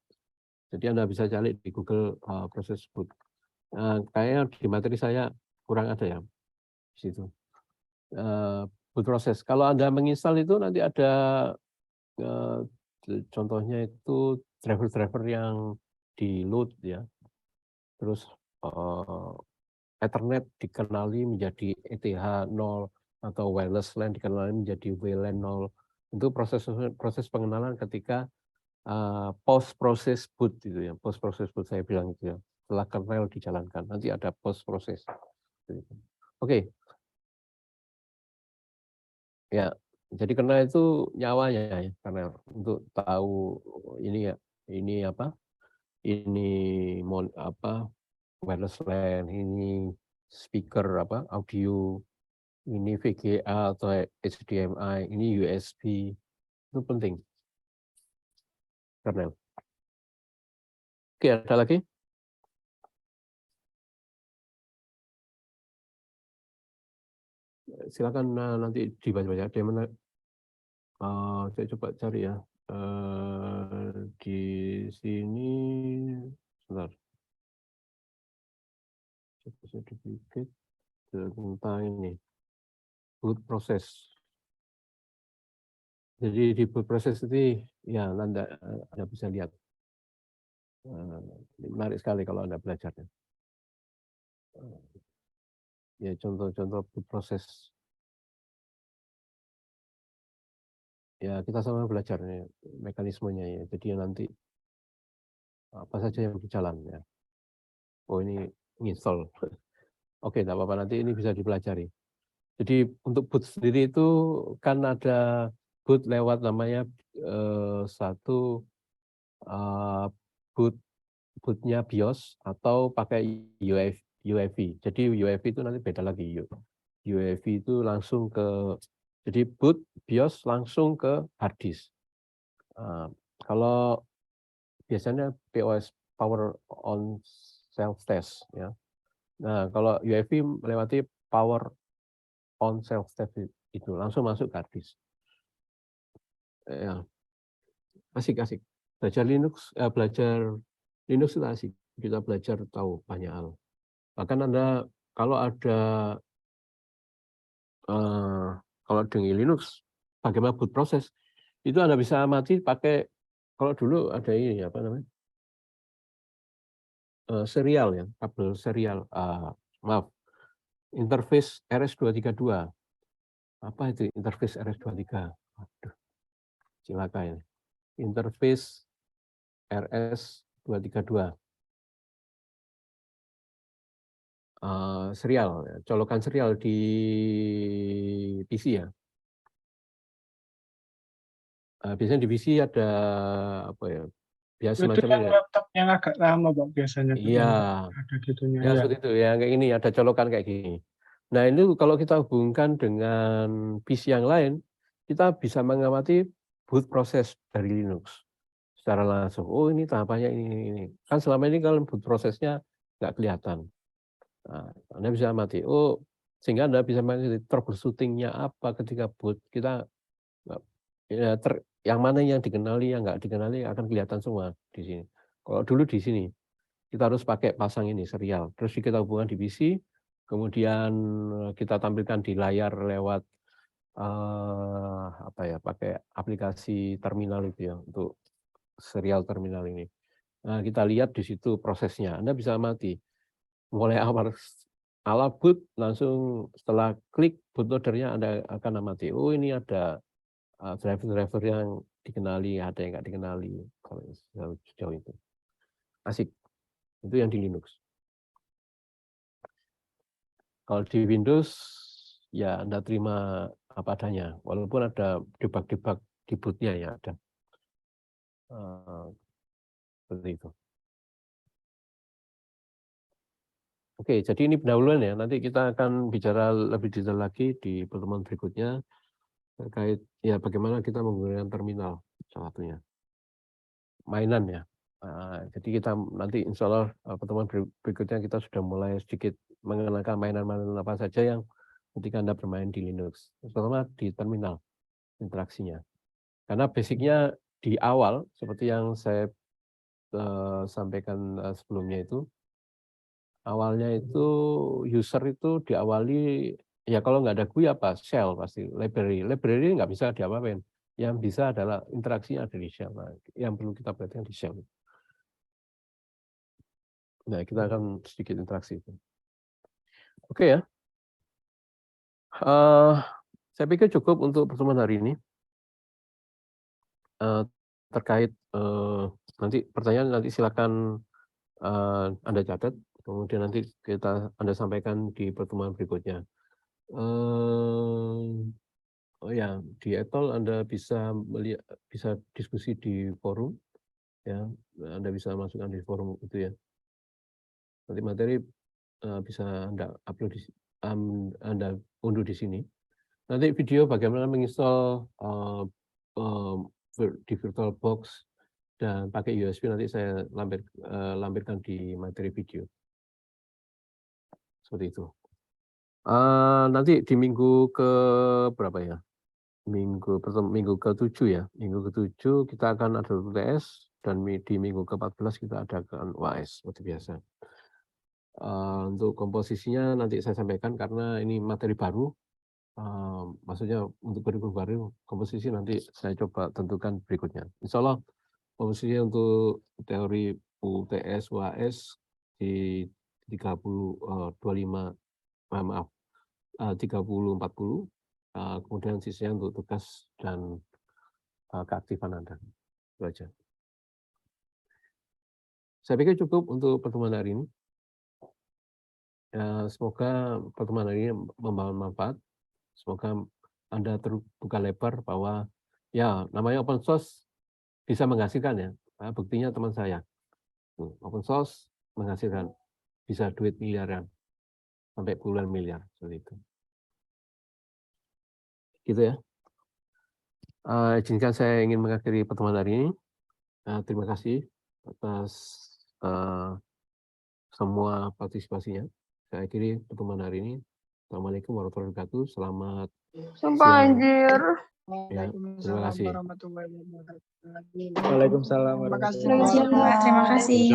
Jadi Anda bisa cari di Google proses boot. Kayaknya di materi saya kurang ada ya di situ. Boot proses. Kalau Anda menginstal itu nanti ada contohnya itu driver-driver yang di load ya. Terus Ethernet dikenali menjadi ETH 0 atau wireless LAN dikenali menjadi WLAN 0. Itu proses pengenalan ketika post process boot gitu ya. Post process boot saya bilang itu ya. Setelah kernel dijalankan, nanti ada post process. Oke. Ya, jadi kernel itu nyawanya ya, kernel untuk tahu ini ya, ini apa? Ini wireless LAN, ini speaker audio, ini VGA atau HDMI, ini USB, itu penting. Kernel. Oke, ada lagi? Silakan nanti dibaca-baca. Di mana? Saya coba cari ya. Di sini, sebentar. Sedikit tentang ini. Boot proses. Jadi di boot proses itu ya Anda bisa lihat. Menarik sekali kalau Anda belajarnya. Ya contoh-contoh boot proses. Ya kita sama belajar nih, mekanismenya ya. Jadi nanti apa saja yang berjalan ya. Oh ini install. Oke, tidak apa-apa, nanti ini bisa dipelajari. Jadi untuk boot sendiri itu kan ada boot lewat namanya satu bootnya BIOS atau pakai UEFI. Jadi UEFI itu nanti beda lagi. UEFI itu langsung jadi boot BIOS langsung ke hard disk. Kalau biasanya POS, power on self test ya. Nah, kalau UEFI melewati power on self test itu langsung masuk ke hard disk. Ya, asik. Belajar Linux itu asik. Kita belajar tahu banyak hal. Bahkan Anda kalau ada kalau dengan Linux bagaimana boot proses itu Anda bisa amati pakai, kalau dulu ada ini apa namanya, serial ya, kabel serial, maaf, interface RS232. Apa itu interface RS23? Waduh, cilaka ya. Interface RS232. Serial, colokan serial di PC ya. Biasanya di PC ada apa ya? Biasa Itu semacam yang ini. laptop yang agak lama Pak biasanya Pak, Iya, yang ada gitunya ya ya. seperti itu ya, kayak ini ada colokan kayak gini. Nah ini kalau kita hubungkan dengan PC yang lain, kita bisa mengamati boot proses dari Linux secara langsung. Oh ini tahapannya ini. Kan selama ini kalau boot prosesnya nggak kelihatan. Nah, Anda bisa amati. Oh sehingga Anda bisa mengamati troubleshooting-nya apa ketika boot. Kita ya, yang mana yang dikenali, yang nggak dikenali akan kelihatan semua di sini. Kalau dulu di sini kita harus pakai pasang ini serial, terus kita hubungkan di PC, kemudian kita tampilkan di layar lewat pakai aplikasi terminal itu ya, untuk serial terminal ini. Nah, kita lihat di situ prosesnya. Anda bisa amati mulai awal boot, langsung setelah klik bootloadernya Anda akan amati. Oh ini ada driver-driver yang dikenali, ada yang nggak dikenali. Kalau sejauh itu asik. Itu yang di Linux. Kalau di Windows ya Anda terima apa adanya, walaupun ada debug-debug di bootnya ya ada. Seperti itu. Oke, jadi ini pendahuluan ya. Nanti kita akan bicara lebih detail lagi di pertemuan berikutnya terkait ya bagaimana kita menggunakan terminal salah satunya. Mainan ya. Jadi kita nanti insya Allah pertemuan berikutnya kita sudah mulai sedikit mengenalkan mainan-mainan apa saja yang ketika Anda bermain di Linux, terutama di terminal interaksinya. Karena basicnya di awal seperti yang saya sampaikan sebelumnya itu, awalnya itu user itu diawali ya kalau nggak ada GUI apa shell pasti library nggak bisa diapa-apain. Yang bisa adalah interaksinya ada di shell. Nah, yang perlu kita perhatikan di shell. Nah, kita akan sedikit interaksi itu. Oke ya. Saya pikir cukup untuk pertemuan hari ini. Terkait nanti pertanyaan nanti silakan Anda catat, kemudian nanti Anda sampaikan di pertemuan berikutnya. Oh ya, di etol Anda bisa diskusi di forum, ya. Anda bisa masukkan di forum itu ya. Nanti materi bisa Anda upload Anda unduh di sini. Nanti video bagaimana menginstal di VirtualBox dan pakai USB nanti saya lampirkan di materi video. Seperti itu. Nanti di minggu ke berapa ya? Minggu ke-7 ya. Minggu ke-7 kita akan ada UTS dan di minggu ke-14 kita adakan UAS seperti biasa. Untuk komposisinya nanti saya sampaikan karena ini materi baru. Maksudnya untuk kurikulum baru, komposisi nanti saya coba tentukan berikutnya. Insya Allah komposisi untuk teori UTS, UAS di 30-40, kemudian sisanya untuk tugas dan keaktifan Anda. Itu aja. Saya pikir cukup untuk pertemuan hari ini. Semoga pertemuan hari ini membawa manfaat. Semoga Anda terbuka lebar bahwa ya namanya open source bisa menghasilkan ya. Buktinya teman saya. Open source menghasilkan bisa duit miliaran sampai puluhan miliar seperti itu. Gitu ya. Izinkan saya ingin mengakhiri pertemuan hari ini. Terima kasih atas semua partisipasinya. Saya akhiri pertemuan hari ini. Assalamualaikum warahmatullahi wabarakatuh. Selamat Sumpah siang. anjir. Ya, terima kasih. Waalaikumsalam warahmatullahi wabarakatuh. Terima kasih.